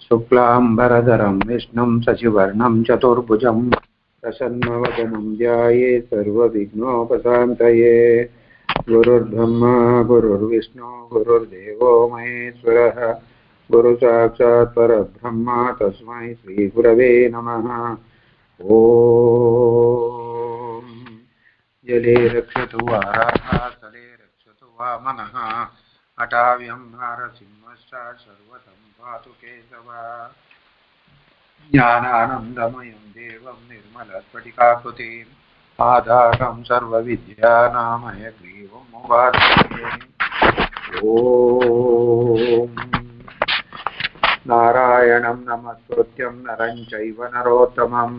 शुक्लांबरधरं विष्णुं शशिवर्णं चतुर्भुजं प्रसन्नवदनं ध्यायेत् सर्वविघ्नोपशान्तये। गुरुर्ब्रह्मा गुरुर्विष्णु गुरुर्देवो महेश्वरः गुरुसाक्षात् परब्रह्म तस्मै श्रीगुरवे नमः। ॐ जले रक्षतु वाराः तले रक्षतु वामनः अटाव्यं नारसिंहश्च सर्वतं पातु केशवः। ज्ञानानन्दमयं देवं निर्मलस्फटिकाकृतिम् आधारं सर्वविद्यानां हयग्रीवमुपास्महे। ॐ नारायणं नमस्कृत्यं नरं चैव नरोत्तमं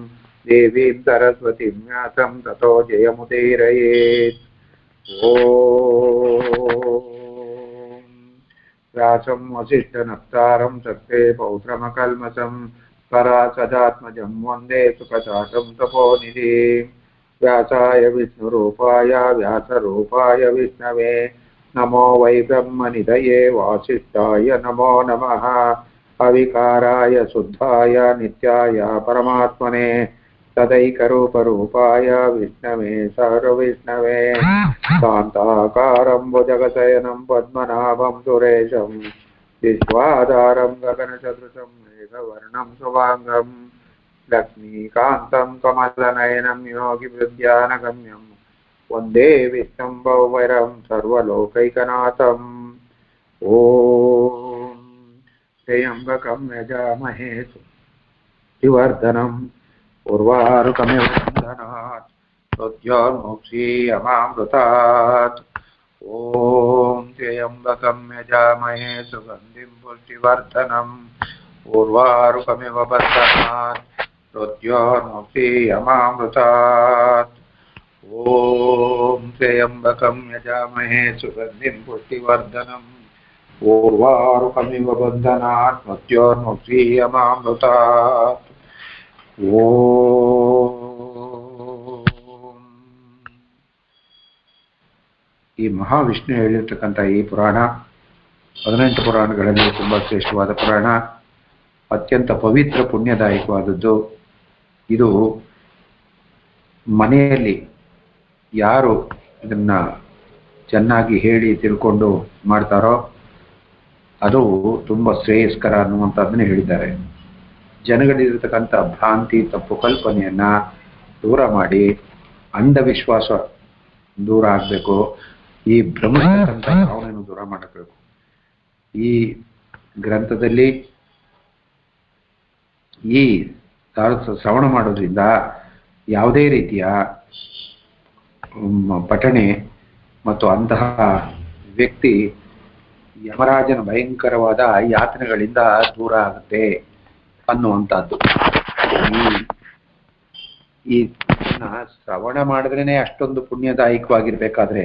देवीं सरस्वतीं व्यासं ततो जयमुदीरयेत्। ॐ व्यासं वसिष्ठनप्तारं शक्ते पौत्रमकल्मषं परासदात्मजं वन्दे सुखदातं तपोनिधिं। व्यासाय विष्णुरूपाय व्यासरूपाय विष्णवे नमो वै ब्रह्मनिधये वासिष्ठाय नमो नमः। अविकाराय शुद्धाय नित्याय परमात्मने तदैकरूपरूपाय विष्णवे सर्वविष्णवे शान्ताकारं भुजगशयनं पद्मनाभं सुरेशं विश्वाधारं गगनसदृशं मेघवर्णं शुभाङ्गं लक्ष्मीकान्तं कमलनयनं योगिवृद्ध्यानगम्यं वन्दे विष्णुं भौवरं सर्वलोकैकनाथम्। ॐ त्र्यम्बकं यजामहे सुवर्धनं उर्वारुकमिव बन्धनात् मृत्योर्मुक्षीयमामृतात्। ॐ त्र्यम्बकं यजामहे सुगन्धिं पुष्टिवर्धनम् उर्वारुकमिव बन्धनात् मृत्योर्मुक्षीयमामृतात्। ॐ त्र्यम्बकं यजामहे सुगन्धिं पुष्टिवर्धनम् उर्वारुकमिव बन्धनात् मृत्योर्मुक्षीयमामृतात्। ಈ ಮಹಾವಿಷ್ಣು ಹೇಳಿರ್ತಕ್ಕಂಥ ಈ ಪುರಾಣ 18 ಪುರಾಣಗಳಲ್ಲಿ ತುಂಬ ಶ್ರೇಷ್ಠವಾದ ಪುರಾಣ, ಅತ್ಯಂತ ಪವಿತ್ರ ಪುಣ್ಯದಾಯಕವಾದದ್ದು. ಇದು ಮನೆಯಲ್ಲಿ ಯಾರು ಇದನ್ನ ಚೆನ್ನಾಗಿ ಹೇಳಿ ತಿಳ್ಕೊಂಡು ಮಾಡ್ತಾರೋ ಅದು ತುಂಬ ಶ್ರೇಯಸ್ಕರ ಅನ್ನುವಂಥದ್ದನ್ನು ಹೇಳಿದ್ದಾರೆ. ಜನಗಳಿರತಕ್ಕಂಥ ಭ್ರಾಂತಿ ತಪ್ಪು ಕಲ್ಪನೆಯನ್ನ ದೂರ ಮಾಡಿ ಅಂಧವಿಶ್ವಾಸ ದೂರ ಆಗಬೇಕು. ಈ ಭ್ರಮಿಸ್ತಕ್ಕಂಥ ಭಾವನೆಯನ್ನು ದೂರ ಮಾಡಬೇಕು. ಈ ಗ್ರಂಥದಲ್ಲಿ ಈ ಶ್ರವಣ ಮಾಡೋದ್ರಿಂದ ಯಾವುದೇ ರೀತಿಯ ಪಠಣೆ ಮತ್ತು ಅಂತಹ ವ್ಯಕ್ತಿ ಯಮರಾಜನ ಭಯಂಕರವಾದ ಯಾತನೆಗಳಿಂದ ದೂರ ಆಗುತ್ತೆ ಅನ್ನುವಂಥದ್ದು. ಈ ಶ್ರವಣ ಮಾಡಿದ್ರೇನೆ ಅಷ್ಟೊಂದು ಪುಣ್ಯದಾಯಕವಾಗಿರ್ಬೇಕಾದ್ರೆ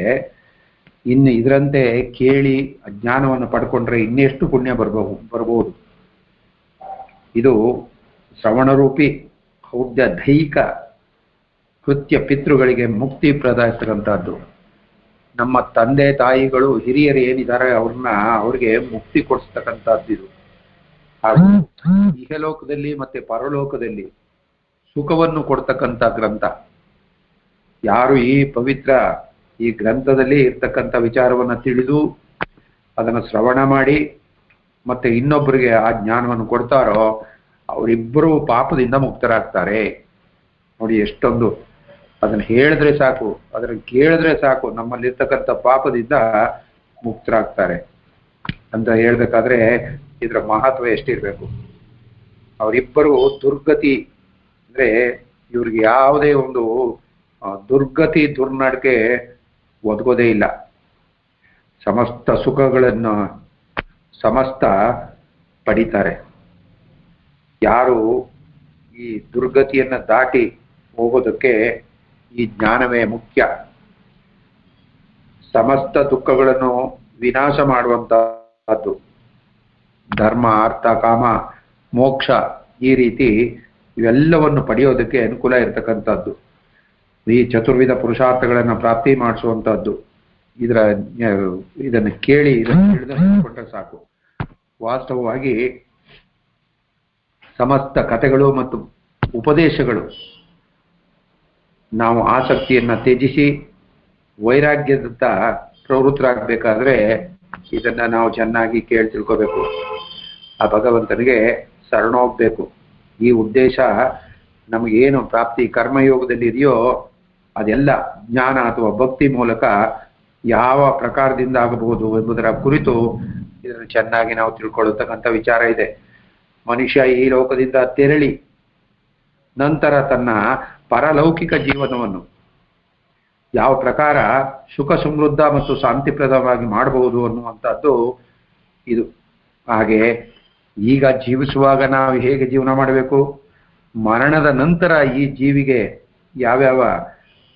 ಇನ್ನು ಇದರಂತೆ ಕೇಳಿ ಅಜ್ಞಾನವನ್ನು ಪಡ್ಕೊಂಡ್ರೆ ಇನ್ನೆಷ್ಟು ಪುಣ್ಯ ಬರ್ಬೋದು. ಇದು ಶ್ರವಣರೂಪಿ ಹೌದ್ಯ ದೈಹಿಕ ಕೃತ್ಯ ಪಿತೃಗಳಿಗೆ ಮುಕ್ತಿ ಪ್ರದಾಯಿಸ್ತಕ್ಕಂಥದ್ದು. ನಮ್ಮ ತಂದೆ ತಾಯಿಗಳು ಹಿರಿಯರು ಏನಿದ್ದಾರೆ ಅವ್ರಿಗೆ ಮುಕ್ತಿ ಕೊಡಿಸ್ತಕ್ಕಂಥದ್ದು ಇದು. ಹಾಗೂ ಇಹಲೋಕದಲ್ಲಿ ಮತ್ತೆ ಪರಲೋಕದಲ್ಲಿ ಸುಖವನ್ನು ಕೊಡ್ತಕ್ಕಂಥ ಗ್ರಂಥ. ಯಾರು ಈ ಪವಿತ್ರ ಈ ಗ್ರಂಥದಲ್ಲಿ ಇರ್ತಕ್ಕಂಥ ವಿಚಾರವನ್ನು ತಿಳಿದು ಅದನ್ನು ಶ್ರವಣ ಮಾಡಿ ಮತ್ತೆ ಇನ್ನೊಬ್ಬರಿಗೆ ಆ ಜ್ಞಾನವನ್ನು ಕೊಡ್ತಾರೋ ಅವರಿಬ್ಬರು ಪಾಪದಿಂದ ಮುಕ್ತರಾಗ್ತಾರೆ. ನೋಡಿ ಎಷ್ಟೊಂದು ಅದನ್ನು ಹೇಳಿದ್ರೆ ಸಾಕು, ಅದನ್ನು ಕೇಳಿದ್ರೆ ಸಾಕು, ನಮ್ಮಲ್ಲಿರ್ತಕ್ಕಂಥ ಪಾಪದಿಂದ ಮುಕ್ತರಾಗ್ತಾರೆ ಅಂತ ಹೇಳ್ಬೇಕಾದ್ರೆ ಇದರ ಮಹತ್ವ ಎಷ್ಟಿರ್ಬೇಕು. ಅವರಿಬ್ಬರು ದುರ್ಗತಿ ಅಂದ್ರೆ ಇವ್ರಿಗೆ ಯಾವುದೇ ಒಂದು ದುರ್ಗತಿ ದುರ್ನಡಕೆ ಒದಗೋದೇ ಇಲ್ಲ. ಸಮಸ್ತ ಸುಖಗಳನ್ನು ಸಮಸ್ತ ಪಡಿತಾರೆ. ಯಾರು ಈ ದುರ್ಗತಿಯನ್ನ ದಾಟಿ ಹೋಗೋದಕ್ಕೆ ಈ ಜ್ಞಾನವೇ ಮುಖ್ಯ. ಸಮಸ್ತ ದುಃಖಗಳನ್ನು ವಿನಾಶ ಮಾಡುವಂತಹದ್ದು ಧರ್ಮ, ಅರ್ಥ, ಕಾಮ, ಮೋಕ್ಷ ಈ ರೀತಿ ಇವೆಲ್ಲವನ್ನು ಪಡೆಯೋದಕ್ಕೆ ಅನುಕೂಲ ಇರತಕ್ಕಂಥದ್ದು. ಈ ಚತುರ್ವಿಧ ಪುರುಷಾರ್ಥಗಳನ್ನು ಪ್ರಾಪ್ತಿ ಮಾಡಿಸುವಂತಹದ್ದು. ಇದನ್ನು ಕೇಳಿ ಇದನ್ನು ತಿಳಿದುಕೊಂಡ್ರೆ ಸಾಕು. ವಾಸ್ತವವಾಗಿ ಸಮಸ್ತ ಕಥೆಗಳು ಮತ್ತು ಉಪದೇಶಗಳು ನಾವು ಆಸಕ್ತಿಯನ್ನ ತ್ಯಜಿಸಿ ವೈರಾಗ್ಯದತ್ತ ಪ್ರವೃತ್ತರಾಗಬೇಕಾದ್ರೆ ಇದನ್ನ ನಾವು ಚೆನ್ನಾಗಿ ಕೇಳಿ ತಿಳ್ಕೋಬೇಕು. ಆ ಭಗವಂತನಿಗೆ ಶರಣೋಗ್ಬೇಕು. ಈ ಉದ್ದೇಶ ನಮಗೇನು ಪ್ರಾಪ್ತಿ ಕರ್ಮಯೋಗದಲ್ಲಿ ಇದೆಯೋ ಅದೆಲ್ಲ ಜ್ಞಾನ ಅಥವಾ ಭಕ್ತಿ ಮೂಲಕ ಯಾವ ಪ್ರಕಾರದಿಂದ ಆಗಬಹುದು ಎಂಬುದರ ಕುರಿತು ಇದನ್ನು ಚೆನ್ನಾಗಿ ನಾವು ತಿಳ್ಕೊಳ್ಳತಕ್ಕಂಥ ವಿಚಾರ ಇದೆ. ಮನುಷ್ಯ ಈ ಲೋಕದಿಂದ ತೆರಳಿ ನಂತರ ತನ್ನ ಪರಲೌಕಿಕ ಜೀವನವನ್ನು ಯಾವ ಪ್ರಕಾರ ಸುಖ ಸಮೃದ್ಧ ಮತ್ತು ಶಾಂತಿಪ್ರದವಾಗಿ ಮಾಡಬಹುದು ಅನ್ನುವಂಥದ್ದು ಇದು. ಹಾಗೆ ಈಗ ಜೀವಿಸುವಾಗ ನಾವು ಹೇಗೆ ಜೀವನ ಮಾಡಬೇಕು, ಮರಣದ ನಂತರ ಈ ಜೀವಿಗೆ ಯಾವ್ಯಾವ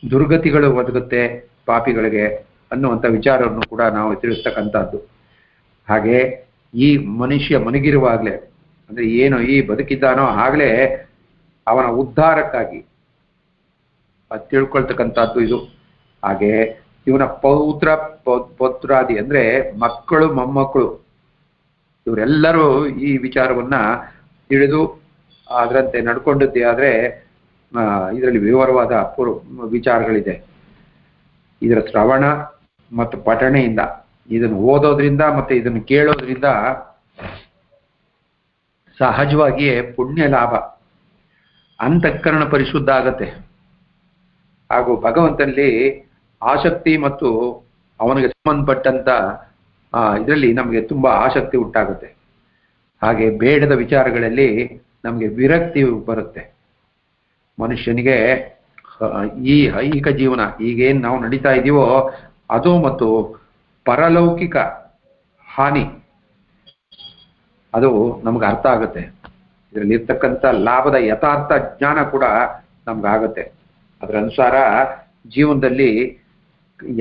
ದುರ್ಗತಿಗಳು ಒದಗುತ್ತೆ ಪಾಪಿಗಳಿಗೆ ಅನ್ನುವಂಥ ವಿಚಾರವನ್ನು ಕೂಡ ನಾವು ತಿಳಿಸ್ತಕ್ಕಂಥದ್ದು. ಹಾಗೆ ಈ ಮನುಷ್ಯ ಮನಗಿರುವಾಗಲೇ ಅಂದ್ರೆ ಏನು ಈ ಬದುಕಿದ್ದಾನೋ ಆಗಲೇ ಅವನ ಉದ್ಧಾರಕ್ಕಾಗಿ ಅದು ತಿಳ್ಕೊಳ್ತಕ್ಕಂಥದ್ದು ಇದು. ಹಾಗೆ ಇವನ ಪೌತ್ರಾದಿ ಅಂದ್ರೆ ಮಕ್ಕಳು ಮೊಮ್ಮಕ್ಕಳು ಇವರೆಲ್ಲರೂ ಈ ವಿಚಾರವನ್ನ ತಿಳಿದು ಅದರಂತೆ ನಡ್ಕೊಂಡದ್ದೇ ಆದ್ರೆ ಇದರಲ್ಲಿ ವಿವರವಾದ ವಿಚಾರಗಳಿದೆ. ಇದರ ಶ್ರವಣ ಮತ್ತು ಪಠಣೆಯಿಂದ, ಇದನ್ನು ಓದೋದ್ರಿಂದ ಮತ್ತೆ ಇದನ್ನು ಕೇಳೋದ್ರಿಂದ ಸಹಜವಾಗಿಯೇ ಪುಣ್ಯ ಲಾಭ, ಅಂತಃಕರಣ ಪರಿಶುದ್ಧ ಆಗತ್ತೆ. ಹಾಗೂ ಭಗವಂತನಲ್ಲಿ ಆಸಕ್ತಿ ಮತ್ತು ಅವನಿಗೆ ಸಂಬಂಧಪಟ್ಟಂತ ಇದರಲ್ಲಿ ನಮಗೆ ತುಂಬಾ ಆಸಕ್ತಿ ಉಂಟಾಗುತ್ತೆ. ಹಾಗೆ ಬೇಡದ ವಿಚಾರಗಳಲ್ಲಿ ನಮಗೆ ವಿರಕ್ತಿ ಬರುತ್ತೆ. ಮನುಷ್ಯನಿಗೆ ಈ ಐಹಿಕ ಜೀವನ ಈಗೇನು ನಾವು ನಡೀತಾ ಇದೀವೋ ಅದು ಮತ್ತು ಪರಲೌಕಿಕ ಹಾನಿ ಅದು ನಮ್ಗೆ ಅರ್ಥ ಆಗುತ್ತೆ. ಇದರಲ್ಲಿ ಇರ್ತಕ್ಕಂಥ ಲಾಭದ ಯಥಾರ್ಥ ಜ್ಞಾನ ಕೂಡ ನಮ್ಗಾಗತ್ತೆ. ಅದರ ಅನುಸಾರ ಜೀವನದಲ್ಲಿ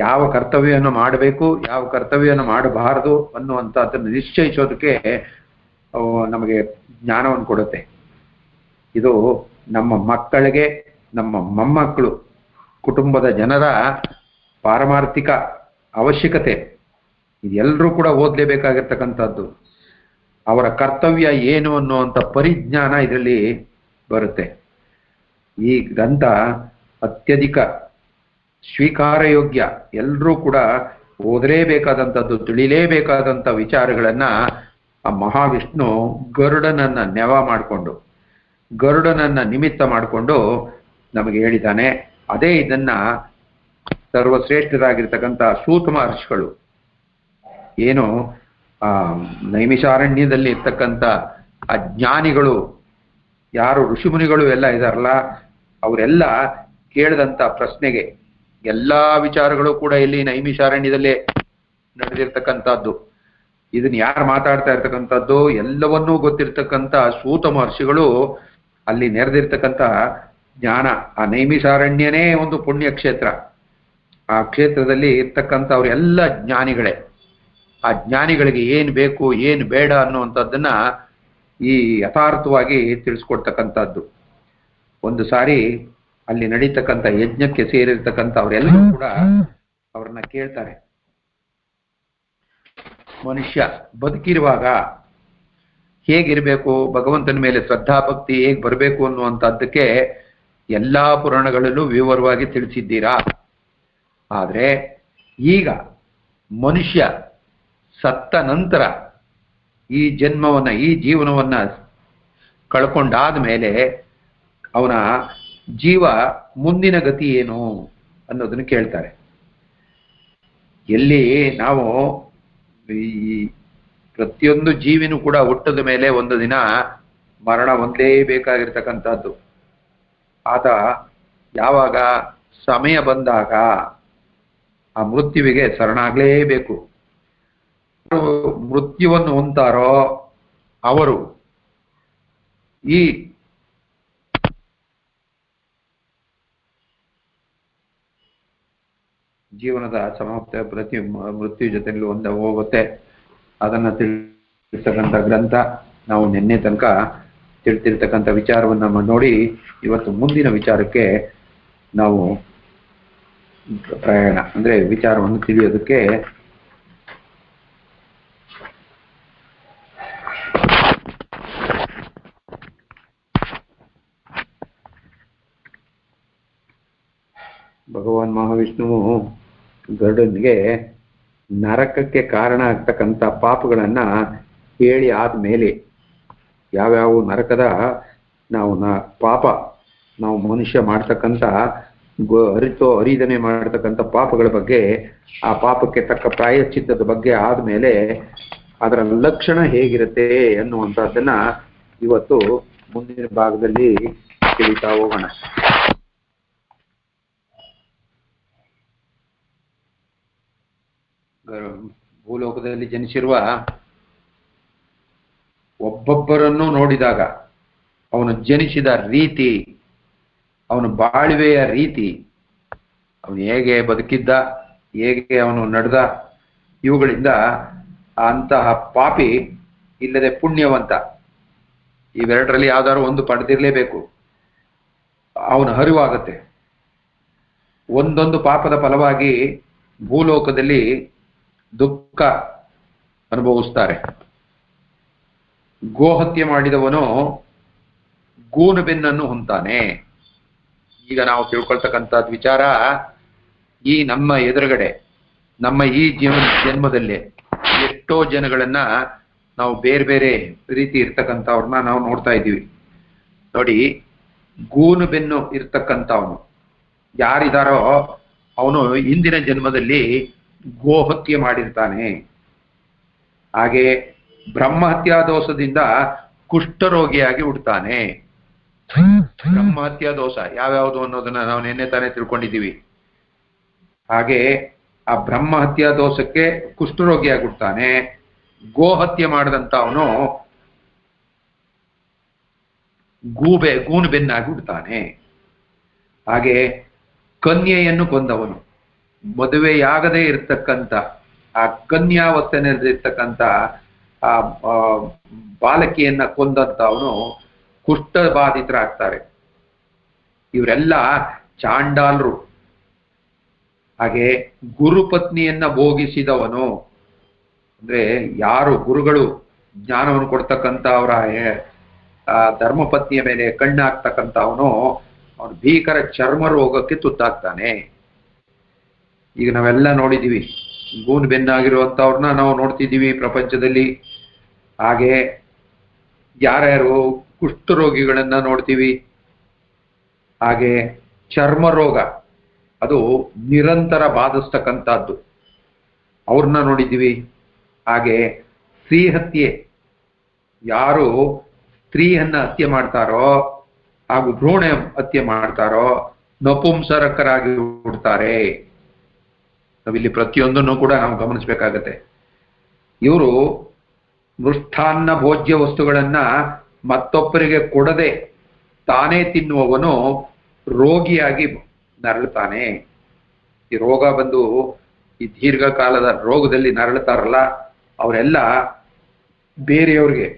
ಯಾವ ಕರ್ತವ್ಯವನ್ನು ಮಾಡಬೇಕು, ಯಾವ ಕರ್ತವ್ಯವನ್ನು ಮಾಡಬಾರದು ಅನ್ನುವಂಥದ್ದನ್ನು ನಿಶ್ಚಯಿಸೋದಕ್ಕೆ ನಮಗೆ ಜ್ಞಾನವನ್ನು ಕೊಡುತ್ತೆ. ಇದು ನಮ್ಮ ಮಕ್ಕಳಿಗೆ, ನಮ್ಮ ಮೊಮ್ಮಕ್ಕಳು, ಕುಟುಂಬದ ಜನರ ಪಾರಮಾರ್ಥಿಕ ಅವಶ್ಯಕತೆ. ಇದೆಲ್ಲರೂ ಕೂಡ ಓದಲೇಬೇಕಾಗಿರ್ತಕ್ಕಂಥದ್ದು. ಅವರ ಕರ್ತವ್ಯ ಏನು ಅನ್ನುವಂಥ ಪರಿಜ್ಞಾನ ಇದರಲ್ಲಿ ಬರುತ್ತೆ. ಈ ಗ್ರಂಥ ಅತ್ಯಧಿಕ ಸ್ವೀಕಾರಯೋಗ್ಯ, ಎಲ್ಲರೂ ಕೂಡ ಓದಲೇಬೇಕಾದಂಥದ್ದು, ತಿಳಿಲೇಬೇಕಾದಂಥ ವಿಚಾರಗಳನ್ನ ಆ ಮಹಾವಿಷ್ಣು ಗರುಡನನ್ನ ನೆವ ಮಾಡಿಕೊಂಡು, ಗರುಡನನ್ನ ನಿಮಿತ್ತ ಮಾಡಿಕೊಂಡು ನಮಗೆ ಹೇಳಿದ್ದಾನೆ. ಅದೇ ಇದನ್ನ ಸರ್ವಶ್ರೇಷ್ಠರಾಗಿರ್ತಕ್ಕಂಥ ಸೂತ ಮಹರ್ಷಿಗಳು ಏನು ನೈಮಿಷಾರಣ್ಯದಲ್ಲಿ ಇರ್ತಕ್ಕಂಥ ಆ ಜ್ಞಾನಿಗಳು ಯಾರು ಋಷಿಮುನಿಗಳು ಎಲ್ಲ ಇದಾರಲ್ಲ ಅವರೆಲ್ಲ ಕೇಳಿದಂಥ ಪ್ರಶ್ನೆಗೆ ಎಲ್ಲಾ ವಿಚಾರಗಳು ಕೂಡ ಇಲ್ಲಿ ನೈಮಿಷಾರಣ್ಯದಲ್ಲೇ ನಡೆದಿರ್ತಕ್ಕಂಥದ್ದು. ಇದನ್ನ ಯಾರು ಮಾತಾಡ್ತಾ ಇರ್ತಕ್ಕಂಥದ್ದು ಎಲ್ಲವನ್ನೂ ಗೊತ್ತಿರ್ತಕ್ಕಂಥ ಸೂತ ಮಹರ್ಷಿಗಳು ಅಲ್ಲಿ ನೆರೆದಿರ್ತಕ್ಕಂಥ ಜ್ಞಾನ. ಆ ನೈಮಿಷಾರಣ್ಯನೇ ಒಂದು ಪುಣ್ಯ ಕ್ಷೇತ್ರ. ಆ ಕ್ಷೇತ್ರದಲ್ಲಿ ಇರ್ತಕ್ಕಂಥವ್ರೆಲ್ಲ ಜ್ಞಾನಿಗಳೇ. ಆ ಜ್ಞಾನಿಗಳಿಗೆ ಏನ್ ಬೇಕು ಏನ್ ಬೇಡ ಅನ್ನುವಂಥದ್ದನ್ನ ಈ ಯಥಾರ್ಥವಾಗಿ ತಿಳಿಸ್ಕೊಡ್ತಕ್ಕಂಥದ್ದು. ಒಂದು ಸಾರಿ ಅಲ್ಲಿ ನಡೀತಕ್ಕಂಥ ಯಜ್ಞಕ್ಕೆ ಸೇರಿರ್ತಕ್ಕಂಥ ಅವರೆಲ್ಲರೂ ಕೂಡ ಅವ್ರನ್ನ ಕೇಳ್ತಾರೆ, ಮನುಷ್ಯ ಬದುಕಿರುವಾಗ ಹೇಗಿರ್ಬೇಕು, ಭಗವಂತನ ಮೇಲೆ ಶ್ರದ್ಧಾಭಕ್ತಿ ಹೇಗೆ ಬರಬೇಕು ಅನ್ನುವಂಥದ್ದಕ್ಕೆ ಎಲ್ಲಾ ಪುರಾಣಗಳಲ್ಲೂ ವಿವರವಾಗಿ ತಿಳಿಸಿದ್ದೀರಾ. ಆದ್ರೆ ಈಗ ಮನುಷ್ಯ ಸತ್ತ ನಂತರ ಈ ಜನ್ಮವನ್ನ, ಈ ಜೀವನವನ್ನ ಕಳ್ಕೊಂಡಾದ ಮೇಲೆ ಅವನ ಜೀವ ಮುಂದಿನ ಗತಿ ಏನು ಅನ್ನೋದನ್ನು ಕೇಳ್ತಾರೆ. ಎಲ್ಲಿ ನಾವು ಈ ಪ್ರತಿಯೊಂದು ಜೀವಿನೂ ಕೂಡ ಹುಟ್ಟದ ಮೇಲೆ ಒಂದು ದಿನ ಮರಣ ಒಂದೇ ಬೇಕಾಗಿರ್ತಕ್ಕಂಥದ್ದು. ಆತ ಯಾವಾಗ ಸಮಯ ಬಂದಾಗ ಆ ಮೃತ್ಯುವಿಗೆ ಶರಣಾಗಲೇಬೇಕು. ಮೃತ್ಯುವನ್ನು ಹೊಂತಾರೋ ಅವರು ಈ ಜೀವನದ ಸಮಾಪ್ತ ಪ್ರತಿ ಮೃತ್ಯು ಜೊತೆಯಲ್ಲಿ ಒಂದು ಹೋಗುತ್ತೆ. ಅದನ್ನ ತಿಳಿಸ್ತಕ್ಕಂಥ ಗ್ರಂಥ ನಾವು ನಿನ್ನೆ ತನಕ ತಿಳ್ತಿರ್ತಕ್ಕಂಥ ವಿಚಾರವನ್ನ ನೋಡಿ ಇವತ್ತು ಮುಂದಿನ ವಿಚಾರಕ್ಕೆ ನಾವು ಪ್ರಯಾಣ ಅಂದ್ರೆ ವಿಚಾರವನ್ನು ತಿಳಿಯೋದಕ್ಕೆ ಭಗವಾನ್ ಮಹಾವಿಷ್ಣುವು ಗರುಡನಿಗೆ ನರಕಕ್ಕೆ ಕಾರಣ ಆಗ್ತಕ್ಕಂಥ ಪಾಪಗಳನ್ನ ಹೇಳಿ ಆದ್ಮೇಲೆ ಯಾವ್ಯಾವ ನರಕದ ನಾವು ಪಾಪ ನಾವು ಮನುಷ್ಯ ಮಾಡ್ತಕ್ಕಂಥ ಅರಿದನೆ ಮಾಡ್ತಕ್ಕಂಥ ಪಾಪಗಳ ಬಗ್ಗೆ, ಆ ಪಾಪಕ್ಕೆ ತಕ್ಕ ಪ್ರಾಯಶ್ಚಿತ್ತದ ಬಗ್ಗೆ ಆದ್ಮೇಲೆ ಅದರ ಲಕ್ಷಣ ಹೇಗಿರುತ್ತೆ ಅನ್ನುವಂಥದ್ದನ್ನ ಇವತ್ತು ಮುಂದಿನ ಭಾಗದಲ್ಲಿ ತಿಳಿತಾ ಹೋಗೋಣ. ಭೂಲೋಕದಲ್ಲಿ ಜನಿಸಿರುವ ಒಬ್ಬೊಬ್ಬರನ್ನು ನೋಡಿದಾಗ ಅವನು ಜನಿಸಿದ ರೀತಿ, ಅವನು ಬಾಳ್ವೆಯ ರೀತಿ, ಅವನು ಹೇಗೆ ಬದುಕಿದ್ದ, ಹೇಗೆ ಅವನು ನಡೆದ, ಇವುಗಳಿಂದ ಅಂತಹ ಪಾಪಿ ಇಲ್ಲದೆ ಪುಣ್ಯವಂತ ಇವೆರಡರಲ್ಲಿ ಯಾವ್ದಾದ್ರು ಒಂದು ಪಡೆದಿರಲೇಬೇಕು. ಅವನ ಅರಿವಾಗುತ್ತೆ. ಒಂದೊಂದು ಪಾಪದ ಫಲವಾಗಿ ಭೂಲೋಕದಲ್ಲಿ ದುಃಖ ಅನುಭವಿಸ್ತಾರೆ. ಗೋಹತ್ಯೆ ಮಾಡಿದವನು ಗೂನು ಬೆನ್ನನ್ನು ಹೊಂತಾನೆ. ಈಗ ನಾವು ತಿಳ್ಕೊಳ್ತಕ್ಕಂಥದ್ದು ವಿಚಾರ, ಈ ನಮ್ಮ ಎದುರುಗಡೆ ನಮ್ಮ ಈ ಜನ್ಮದಲ್ಲಿ ಎಷ್ಟೋ ಜನಗಳನ್ನ ನಾವು ಬೇರೆ ಬೇರೆ ರೀತಿ ಇರ್ತಕ್ಕಂಥವ್ರನ್ನ ನಾವು ನೋಡ್ತಾ ಇದ್ದೀವಿ. ನೋಡಿ, ಗೂನು ಬೆನ್ನು ಇರ್ತಕ್ಕಂಥವನು ಯಾರಿದಾರೋ ಅವನು ಹಿಂದಿನ ಜನ್ಮದಲ್ಲಿ ಗೋಹತ್ಯೆ ಮಾಡಿರ್ತಾನೆ. ಹಾಗೆ ಬ್ರಹ್ಮಹತ್ಯಾ ದೋಷದಿಂದ ಕುಷ್ಠರೋಗಿಯಾಗಿ ಹುಡ್ತಾನೆ. ಬ್ರಹ್ಮಹತ್ಯಾ ದೋಷ ಯಾವ್ಯಾವುದು ಅನ್ನೋದನ್ನ ನಾವು ನಿನ್ನೆ ತಾನೇ ತಿಳ್ಕೊಂಡಿದ್ದೀವಿ. ಹಾಗೆ ಆ ಬ್ರಹ್ಮಹತ್ಯಾ ದೋಷಕ್ಕೆ ಕುಷ್ಠರೋಗಿಯಾಗಿ ಹುಡ್ತಾನೆ. ಗೋಹತ್ಯೆ ಮಾಡಿದಂತ ಅವನು ಗೂನು ಬೆನ್ನಾಗಿ ಹುಡ್ತಾನೆ. ಹಾಗೆ ಕನ್ಯೆಯನ್ನು ಕೊಂದವನು, ಮದುವೆಯಾಗದೇ ಇರ್ತಕ್ಕಂಥ ಆ ಕನ್ಯಾವಸ್ಥೆನಲ್ಲಿರ್ತಕ್ಕಂಥ ಆ ಬಾಲಕಿಯನ್ನ ಕೊಂದಂತ ಅವನು ಕುಷ್ಠಬಾಧಿತರಾಗ್ತಾರೆ. ಇವರೆಲ್ಲ ಚಾಂಡಾಲರು. ಹಾಗೆ ಗುರುಪತ್ನಿಯನ್ನ ಭೋಗಿಸಿದವನು, ಅಂದ್ರೆ ಯಾರು ಗುರುಗಳು ಜ್ಞಾನವನ್ನು ಕೊಡ್ತಕ್ಕಂಥ ಅವರ ಧರ್ಮಪತ್ನಿಯ ಮೇಲೆ ಕಣ್ಣಾಗ್ತಕ್ಕಂಥ ಅವನು ಭೀಕರ ಚರ್ಮ ರೋಗಕ್ಕೆ ತುತ್ತಾಗ್ತಾನೆ. ಈಗ ನಾವೆಲ್ಲ ನೋಡಿದ್ದೀವಿ, ಗೂನು ಬೆನ್ನಾಗಿರುವಂಥವ್ರನ್ನ ನಾವು ನೋಡ್ತಿದ್ದೀವಿ ಪ್ರಪಂಚದಲ್ಲಿ. ಹಾಗೆ ಯಾರ್ಯಾರು ಕುಷ್ಠರೋಗಿಗಳನ್ನ ನೋಡ್ತೀವಿ. ಹಾಗೆ ಚರ್ಮ ರೋಗ ಅದು ನಿರಂತರ ಬಾಧಿಸ್ತಕ್ಕಂಥದ್ದು, ಅವ್ರನ್ನ ನೋಡಿದ್ದೀವಿ. ಹಾಗೆ ಸ್ತ್ರೀ ಹತ್ಯೆ, ಯಾರು ಸ್ತ್ರೀಯನ್ನ ಹತ್ಯೆ ಮಾಡ್ತಾರೋ ಹಾಗೂ ಭ್ರೂಣ ಹತ್ಯೆ ಮಾಡ್ತಾರೋ ನಪುಂಸಕರಾಗಿ ಹುಡ್ತಾರೆ. ನಾವಿಲ್ಲಿ ಪ್ರತಿಯೊಂದನ್ನು ಕೂಡ ನಾವು ಗಮನಿಸಬೇಕಾಗತ್ತೆ. ಇವರು ಮೃಷ್ಟಾನ್ನ ಭೋಜ್ಯ ವಸ್ತುಗಳನ್ನ ಮತ್ತೊಬ್ಬರಿಗೆ ಕೊಡದೆ ತಾನೇ ತಿನ್ನುವವನು ರೋಗಿಯಾಗಿ ನರಳುತ್ತಾನೆ. ಈ ರೋಗ ಬಂದು ಈ ದೀರ್ಘಕಾಲದ ರೋಗದಲ್ಲಿ ನರಳುತ್ತಾರಲ್ಲ ಅವರೆಲ್ಲ ಬೇರೆಯವ್ರಿಗೆ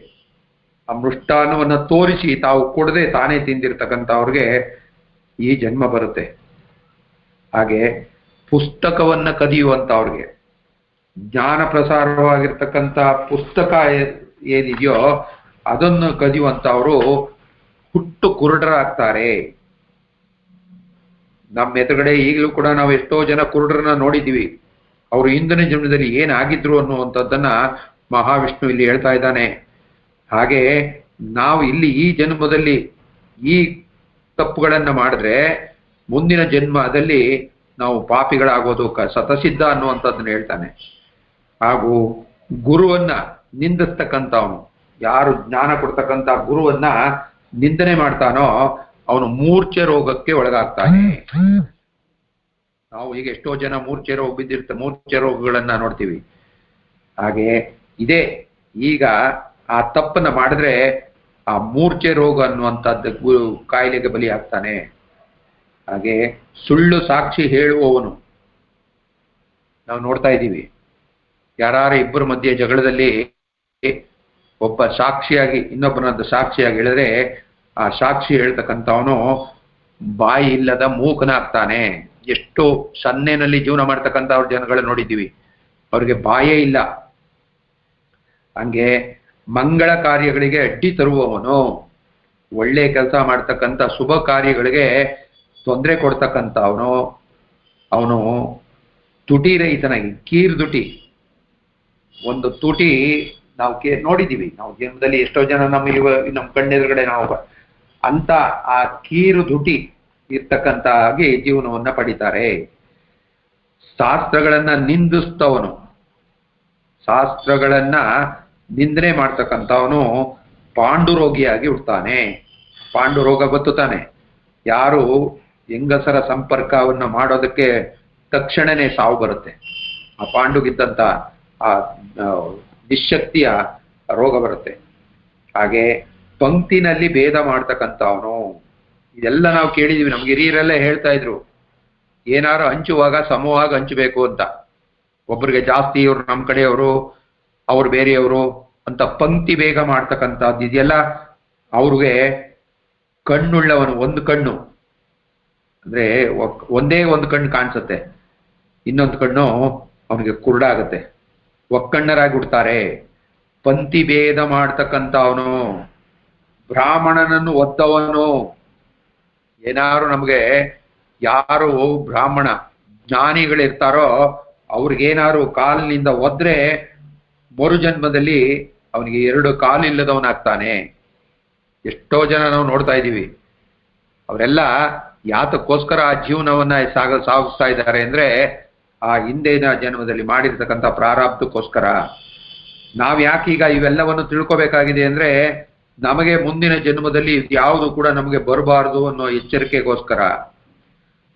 ಆ ಮೃಷ್ಟಾನ್ನವನ್ನ ತೋರಿಸಿ ತಾವು ಕೊಡದೆ ತಾನೇ ತಿಂದಿರ್ತಕ್ಕಂಥವ್ರಿಗೆ ಈ ಜನ್ಮ ಬರುತ್ತೆ. ಹಾಗೆ ಪುಸ್ತಕವನ್ನ ಕದಿಯುವಂಥವ್ರಿಗೆ, ಜ್ಞಾನ ಪ್ರಸಾರವಾಗಿರ್ತಕ್ಕಂಥ ಪುಸ್ತಕ ಏನಿದೆಯೋ ಅದನ್ನು ಕದಿಯುವಂಥವರು ಹುಟ್ಟು ಕುರುಡರಾಗ್ತಾರೆ. ನಮ್ಮ ಎದುರುಗಡೆ ಈಗಲೂ ಕೂಡ ನಾವು ಎಷ್ಟೋ ಜನ ಕುರುಡರನ್ನ ನೋಡಿದ್ದೀವಿ. ಅವರು ಹಿಂದಿನ ಜನ್ಮದಲ್ಲಿ ಏನಾಗಿದ್ರು ಅನ್ನುವಂಥದ್ದನ್ನ ಮಹಾವಿಷ್ಣು ಇಲ್ಲಿ ಹೇಳ್ತಾ ಇದ್ದಾನೆ. ಹಾಗೆ ನಾವು ಇಲ್ಲಿ ಈ ಜನ್ಮದಲ್ಲಿ ಈ ತಪ್ಪುಗಳನ್ನ ಮಾಡಿದ್ರೆ ಮುಂದಿನ ಜನ್ಮದಲ್ಲಿ ನಾವು ಪಾಪಿಗಳಾಗೋದು ಸತಸಿದ್ಧ ಅನ್ನುವಂಥದ್ದನ್ನ ಹೇಳ್ತಾನೆ. ಹಾಗೂ ಗುರುವನ್ನ ನಿಂದಿಸ್ತಕ್ಕಂಥವನು, ಯಾರು ಜ್ಞಾನ ಕೊಡ್ತಕ್ಕಂಥ ಗುರುವನ್ನ ನಿಂದನೆ ಮಾಡ್ತಾನೋ ಅವನು ಮೂರ್ಛೆ ರೋಗಕ್ಕೆ ಒಳಗಾಗ್ತಾನೆ. ನಾವು ಈಗ ಎಷ್ಟೋ ಜನ ಮೂರ್ಛೆ ರೋಗಗಳನ್ನ ನೋಡ್ತೀವಿ. ಹಾಗೆ ಇದೇ ಈಗ ಆ ತಪ್ಪನ್ನ ಮಾಡಿದ್ರೆ ಆ ಮೂರ್ಛೆ ರೋಗ ಅನ್ನುವಂಥದ್ದು ಕಾಯಿಲೆಗೆ ಬಲಿ ಆಗ್ತಾನೆ. ಹಾಗೆ ಸುಳ್ಳು ಸಾಕ್ಷಿ ಹೇಳುವವನು, ನಾವು ನೋಡ್ತಾ ಇದ್ದೀವಿ. ಯಾರು ಇಬ್ಬರ ಮಧ್ಯೆ ಜಗಳದಲ್ಲಿ ಒಬ್ಬ ಸಾಕ್ಷಿಯಾಗಿ ಇನ್ನೊಬ್ಬನದ್ದು ಸಾಕ್ಷಿಯಾಗಿ ಹೇಳಿದ್ರೆ ಆ ಸಾಕ್ಷಿ ಹೇಳ್ತಕ್ಕಂಥವನು ಬಾಯಿ ಇಲ್ಲದ ಮೂಕನಾಗ್ತಾನೆ. ಎಷ್ಟು ಸನ್ನೆನಲ್ಲಿ ಜೀವನ ಮಾಡ್ತಕ್ಕಂಥ ಅವ್ರ ಜನಗಳ ನೋಡಿದ್ದೀವಿ. ಅವ್ರಿಗೆ ಬಾಯೇ ಇಲ್ಲ. ಹಂಗೆ ಮಂಗಳ ಕಾರ್ಯಗಳಿಗೆ ಅಡ್ಡಿ ತರುವವನು, ಒಳ್ಳೆ ಕೆಲಸ ಮಾಡ್ತಕ್ಕಂಥ ಶುಭ ಕಾರ್ಯಗಳಿಗೆ ತೊಂದರೆ ಕೊಡ್ತಕ್ಕಂಥ ಅವನು ತುಟಿ ರಹಿತನಾಗಿ, ಕೀರ್ ದುಟಿ. ಒಂದು ತುಟಿ ನಾವು ನೋಡಿದ್ದೀವಿ, ನಾವು ಜೀವನದಲ್ಲಿ ಎಷ್ಟೋ ಜನ ನಮ್ಮ ಕಣ್ಣೆದುರುಗಡೆ ನಾವು ಅಂತ ಆ ಕೀರು ದುಟಿ ಇರ್ತಕ್ಕಂಥ ಹಾಗೆ ಜೀವನವನ್ನ ಪಡಿತಾರೆ. ಶಾಸ್ತ್ರಗಳನ್ನ ನಿಂದಿಸ್ತವನು, ಶಾಸ್ತ್ರಗಳನ್ನ ನಿಂದನೆ ಮಾಡ್ತಕ್ಕಂಥವನು ಪಾಂಡುರೋಗಿಯಾಗಿ ಹುಡ್ತಾನೆ. ಪಾಂಡುರೋಗ ಗೊತ್ತುತ್ತಾನೆ. ಯಾರು ಹೆಂಗಸರ ಸಂಪರ್ಕವನ್ನ ಮಾಡೋದಕ್ಕೆ ತಕ್ಷಣನೇ ಸಾವು ಬರುತ್ತೆ. ಆ ಪಾಂಡುಗಿದ್ದಂಥ ಆ ನಿಶಕ್ತಿಯ ರೋಗ ಬರುತ್ತೆ. ಹಾಗೆ ಪಂಕ್ತಿನಲ್ಲಿ ಭೇದ ಮಾಡ್ತಕ್ಕಂಥವನು, ಇದೆಲ್ಲ ನಾವು ಕೇಳಿದೀವಿ. ನಮ್ಗೆ ಹಿರಿಯರೆಲ್ಲ ಹೇಳ್ತಾ ಇದ್ರು, ಏನಾರು ಹಂಚುವಾಗ ಸಮವಾಗಿ ಹಂಚಬೇಕು ಅಂತ. ಒಬ್ರಿಗೆ ಜಾಸ್ತಿ, ಇವ್ರು ನಮ್ಮ ಕಡೆಯವರು, ಅವ್ರು ಬೇರೆಯವರು ಅಂತ ಪಂಕ್ತಿ ಬೇಗ ಮಾಡ್ತಕ್ಕಂಥದ್ದು ಇದೆಲ್ಲ ಅವ್ರಿಗೆ ಕಣ್ಣುಳ್ಳವನು. ಒಂದು ಕಣ್ಣು ಅಂದ್ರೆ ಒಂದೇ ಒಂದು ಕಣ್ಣು ಕಾಣಿಸುತ್ತೆ, ಇನ್ನೊಂದು ಕಣ್ಣು ಅವನಿಗೆ ಕುರುಡಾಗುತ್ತೆ. ಒಕ್ಕಣ್ಣರಾಗಿ ಬಿಡ್ತಾರೆ. ಪಂಕ್ತಿ ಭೇದ ಮಾಡ್ತಕ್ಕಂಥವನು, ಬ್ರಾಹ್ಮಣನನ್ನು ಒದ್ದವನು. ಏನಾರು ನಮಗೆ ಯಾರು ಬ್ರಾಹ್ಮಣ ಜ್ಞಾನಿಗಳಿರ್ತಾರೋ ಅವ್ರಿಗೇನಾರು ಕಾಲಿನಿಂದ ಒದ್ರೆ ಮರುಜನ್ಮದಲ್ಲಿ ಅವನಿಗೆ 2 ಕಾಲಿಲ್ಲದವನಾಗ್ತಾನೆ. ಎಷ್ಟೋ ಜನ ನಾವು ನೋಡ್ತಾ ಇದ್ದೀವಿ. ಅವರೆಲ್ಲ ಯಾತಕ್ಕೋಸ್ಕರ ಆ ಜೀವನವನ್ನ ಸಾಗಿಸ್ತಾ ಇದ್ದಾರೆ ಅಂದ್ರೆ ಆ ಹಿಂದಿನ ಜನ್ಮದಲ್ಲಿ ಮಾಡಿರ್ತಕ್ಕಂಥ ಪ್ರಾರಬ್ಧಕ್ಕೋಸ್ಕರ. ನಾವ್ ಯಾಕೀಗ ಇವೆಲ್ಲವನ್ನು ತಿಳ್ಕೊಬೇಕಾಗಿದೆ ಅಂದ್ರೆ ನಮಗೆ ಮುಂದಿನ ಜನ್ಮದಲ್ಲಿ ಯಾವುದು ಕೂಡ ನಮಗೆ ಬರಬಾರದು ಅನ್ನೋ ಎಚ್ಚರಿಕೆಗೋಸ್ಕರ.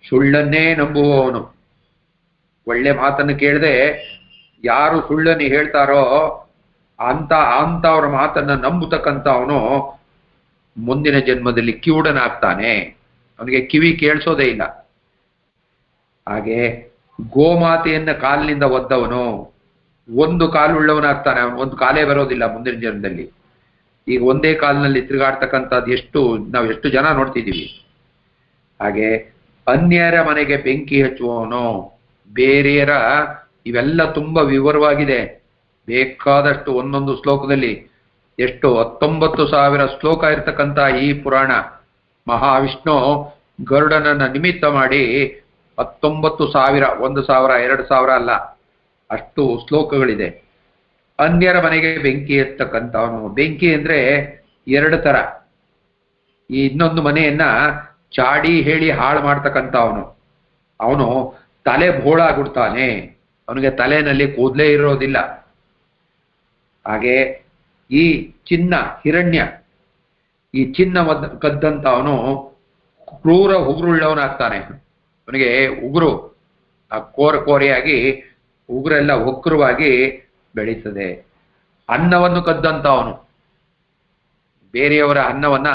ಸುಳ್ಳನ್ನೇ ನಂಬುವವನು, ಒಳ್ಳೆ ಮಾತನ್ನು ಕೇಳದೆ ಯಾರು ಸುಳ್ಳನ್ನು ಹೇಳ್ತಾರೋ ಅಂತವ್ರ ಮಾತನ್ನ ನಂಬತಕ್ಕಂಥವನು ಮುಂದಿನ ಜನ್ಮದಲ್ಲಿ ಕಿವುಡನಾಗ್ತಾನೆ. ಅವನಿಗೆ ಕಿವಿ ಕೇಳಿಸೋದೇ ಇಲ್ಲ. ಹಾಗೆ ಗೋಮಾತೆಯನ್ನ ಕಾಲಿನಿಂದ ಒದ್ದವನು ಒಂದು ಕಾಲುಳ್ಳವನಾಗ್ತಾನೆ. ಅವನು ಒಂದು ಕಾಲೇ ಬರೋದಿಲ್ಲ ಮುಂದಿನ ಜನ್ಮದಲ್ಲಿ. ಈಗ ಒಂದೇ ಕಾಲಿನಲ್ಲಿ ತಿರುಗಾಡ್ತಕ್ಕಂಥದ್ದು ನಾವು ಜನ ನೋಡ್ತಿದ್ದೀವಿ. ಹಾಗೆ ಅನ್ಯರ ಮನೆಗೆ ಬೆಂಕಿ ಹಚ್ಚುವವನು, ಬೇರೆಯರ, ಇವೆಲ್ಲ ತುಂಬಾ ವಿವರವಾಗಿದೆ. ಬೇಕಾದಷ್ಟು ಒಂದೊಂದು ಶ್ಲೋಕದಲ್ಲಿ ಎಷ್ಟು 19,000 ಶ್ಲೋಕ ಇರ್ತಕ್ಕಂಥ ಈ ಪುರಾಣ. ಮಹಾವಿಷ್ಣು ಗರುಡನನ್ನ ನಿಮಿತ್ತ ಮಾಡಿ 19,000, 1,000, 2,000 ಅಲ್ಲ, ಅಷ್ಟು ಶ್ಲೋಕಗಳಿದೆ. ಅನ್ಯರ ಮನೆಗೆ ಬೆಂಕಿ ಎತ್ತಕ್ಕಂಥವನು. ಬೆಂಕಿ ಅಂದ್ರೆ 2 ತರ. ಈ ಇನ್ನೊಂದು ಮನೆಯನ್ನ ಚಾಡಿ ಹೇಳಿ ಹಾಳು ಮಾಡ್ತಕ್ಕಂಥವನು, ಅವನು ತಲೆ ಬೋಳಾಗ್ಬಿಡ್ತಾನೆ. ಅವನಿಗೆ ತಲೆಯಲ್ಲಿ ಕೂದಲೇ ಇರೋದಿಲ್ಲ. ಹಾಗೆ ಈ ಚಿನ್ನ, ಹಿರಣ್ಯ, ಈ ಚಿನ್ನ ಕದ್ದಂಥವನು ಕ್ರೂರ ಉಗುರುಳ್ಳವನಾಗ್ತಾನೆ. ಅವನಿಗೆ ಉಗುರು ಕೋರೆಯಾಗಿ ಉಗುರೆಲ್ಲ ವಕ್ರವಾಗಿ ಬೆಳೀತದೆ. ಅನ್ನವನ್ನು ಕದ್ದಂಥವನು, ಬೇರೆಯವರ ಅನ್ನವನ್ನ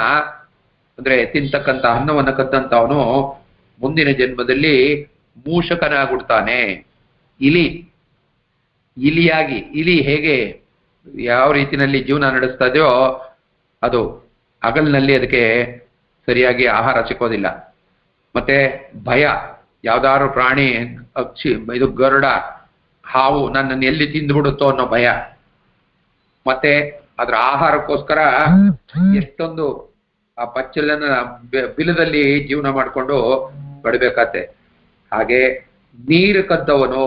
ಅಂದ್ರೆ ತಿಂತಕ್ಕಂಥ ಅನ್ನವನ್ನ ಕದ್ದಂಥವನು ಮುಂದಿನ ಜನ್ಮದಲ್ಲಿ ಮೂಷಕನಾಗ್ಬಿಡ್ತಾನೆ. ಇಲಿಯಾಗಿ, ಇಲಿ ಹೇಗೆ ಯಾವ ರೀತಿಯಲ್ಲಿ ಜೀವನ ನಡೆಸ್ತದೆಯೋ ಅದು ಹಗಲಿನಲ್ಲಿ ಅದಕ್ಕೆ ಸರಿಯಾಗಿ ಆಹಾರ ಸಿಕ್ಕೋದಿಲ್ಲ. ಮತ್ತೆ ಭಯ, ಯಾವ್ದಾದ್ರು ಪ್ರಾಣಿ, ಇದು ಗರುಡ, ಹಾವು ನನ್ನನ್ನು ಎಲ್ಲಿ ತಿಂದುಬಿಡುತ್ತೋ ಅನ್ನೋ ಭಯ. ಮತ್ತೆ ಅದ್ರ ಆಹಾರಕ್ಕೋಸ್ಕರ ಎಷ್ಟೊಂದು ಆ ಪಚ್ಚಲನ್ನ ಬಿಲದಲ್ಲಿ ಜೀವನ ಮಾಡಿಕೊಂಡು ಬಡಬೇಕಾತೆ. ಹಾಗೆ ನೀರು ಕದ್ದವನು,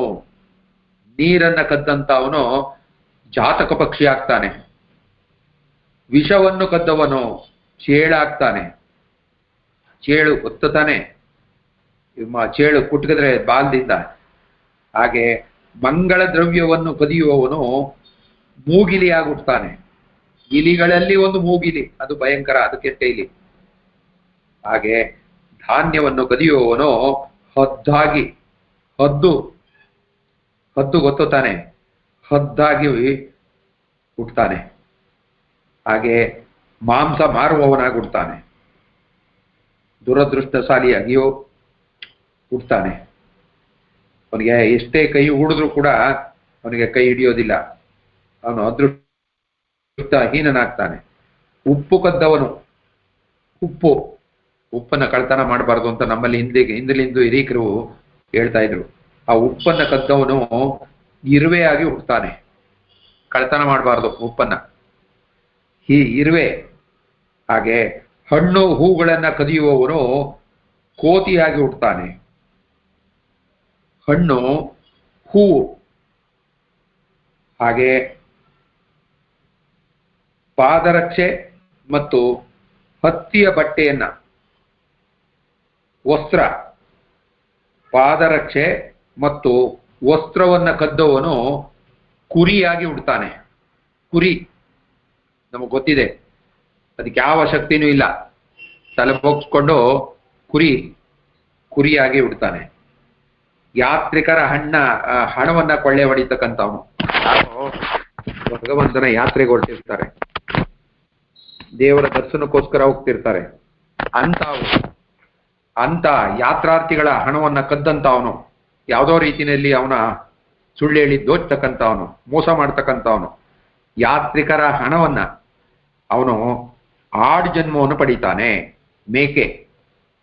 ನೀರನ್ನ ಕದ್ದಂಥವನು ಜಾತಕ ಪಕ್ಷಿ ಆಗ್ತಾನೆ. ವಿಷವನ್ನು ಕದ್ದವನು ಚೇಳಾಗ್ತಾನೆ. ಚೇಳು ಗೊತ್ತಾನೆ, ಚೇಳು ಕುಟ್ಕಿದ್ರೆ ಬಾಲ್ದಿಂದ. ಹಾಗೆ ಮಂಗಳ ದ್ರವ್ಯವನ್ನು ಕದಿಯುವವನು ಮೂಗಿಲಿ ಆಗ್ಬಿಡ್ತಾನೆ. ಇಲಿಗಳಲ್ಲಿ ಒಂದು ಮೂಗಿಲಿ, ಅದು ಭಯಂಕರ, ಅದು ಕೆಟ್ಟ ಇಲಿ. ಹಾಗೆ ಧಾನ್ಯವನ್ನು ಕದಿಯುವವನು ಹದ್ದಾಗಿ, ಹದ್ದು ಗೊತ್ತಾನೆ, ಹದ್ದಾಗಿ ಹುಡ್ತಾನೆ. ಹಾಗೆ ಮಾಂಸ ಮಾರುವವನಾಗ್ಬಿಡ್ತಾನೆ. ದುರದೃಷ್ಟಶಾಲಿಯಾಗಿಯೂ ಹುಡ್ತಾನೆ. ಅವನಿಗೆ ಎಷ್ಟೇ ಕೈ ಹೂಡಿದ್ರೂ ಕೂಡ ಅವನಿಗೆ ಕೈ ಹಿಡಿಯೋದಿಲ್ಲ. ಅವನು ಅದೃಷ್ಟಹೀನನಾಗ್ತಾನೆ. ಉಪ್ಪು ಕದ್ದವನು, ಉಪ್ಪು ಉಪ್ಪನ್ನ ಕಳ್ತನ ಮಾಡಬಾರ್ದು ಅಂತ ನಮ್ಮಲ್ಲಿ ಹಿಂದಲಿಂದು ಹಿರೀಕರು ಹೇಳ್ತಾ ಇದ್ರು. ಆ ಉಪ್ಪನ್ನ ಕದ್ದವನು ಇರುವೆ ಆಗಿ ಹುಟ್ಟುತ್ತಾನೆ. ಕಳ್ತನ ಮಾಡಬಾರ್ದು ಉಪ್ಪನ್ನ, ಈ ಇರುವೆ. ಹಾಗೆ ಹಣ್ಣು ಹೂಗಳನ್ನ ಕದಿಯುವವನು ಕೋತಿಯಾಗಿ ಹುಟ್ಟುತ್ತಾನೆ. ಹಣ್ಣು ಹೂವು. ಹಾಗೆ ಪಾದರಕ್ಷೆ ಮತ್ತು ಹತ್ತಿಯ ಬಟ್ಟೆಯನ್ನ, ವಸ್ತ್ರ, ಪಾದರಕ್ಷೆ ಮತ್ತು ವಸ್ತ್ರವನ್ನ ಕದ್ದವನು ಕುರಿಯಾಗಿ ಹುಡ್ತಾನೆ. ಕುರಿ ನಮಗೆ ಗೊತ್ತಿದೆ, ಅದಕ್ಕೆ ಯಾವ ಶಕ್ತಿನೂ ಇಲ್ಲ, ತಲೆ ಬೋಗ್ಸ್ಕೊಂಡು ಕುರಿಯಾಗಿ ಹುಡ್ತಾನೆ. ಯಾತ್ರಿಕರ ಹಣವನ್ನ ಕೊಳ್ಳೆ ಹೊಡಿತಕ್ಕಂಥವನು. ಭಗವಂತನ ಯಾತ್ರೆಗೆ ಹೊರಟಿರ್ತಾರೆ, ದೇವರ ದರ್ಶನಕ್ಕೋಸ್ಕರ ಹೋಗ್ತಿರ್ತಾರೆ, ಅಂತ ಯಾತ್ರಾರ್ಥಿಗಳ ಹಣವನ್ನ ಕದ್ದಂಥವನು, ಯಾವುದೋ ರೀತಿಯಲ್ಲಿ ಅವನ ಸುಳ್ಳು ಹೇಳಿ ದೋಚ್ತಕ್ಕಂಥವನು, ಮೋಸ ಮಾಡ್ತಕ್ಕಂಥವನು, ಯಾತ್ರಿಕರ ಹಣವನ್ನ ಅವನು ಆಡು ಜನ್ಮವನ್ನು ಪಡಿತಾನೆ. ಮೇಕೆ,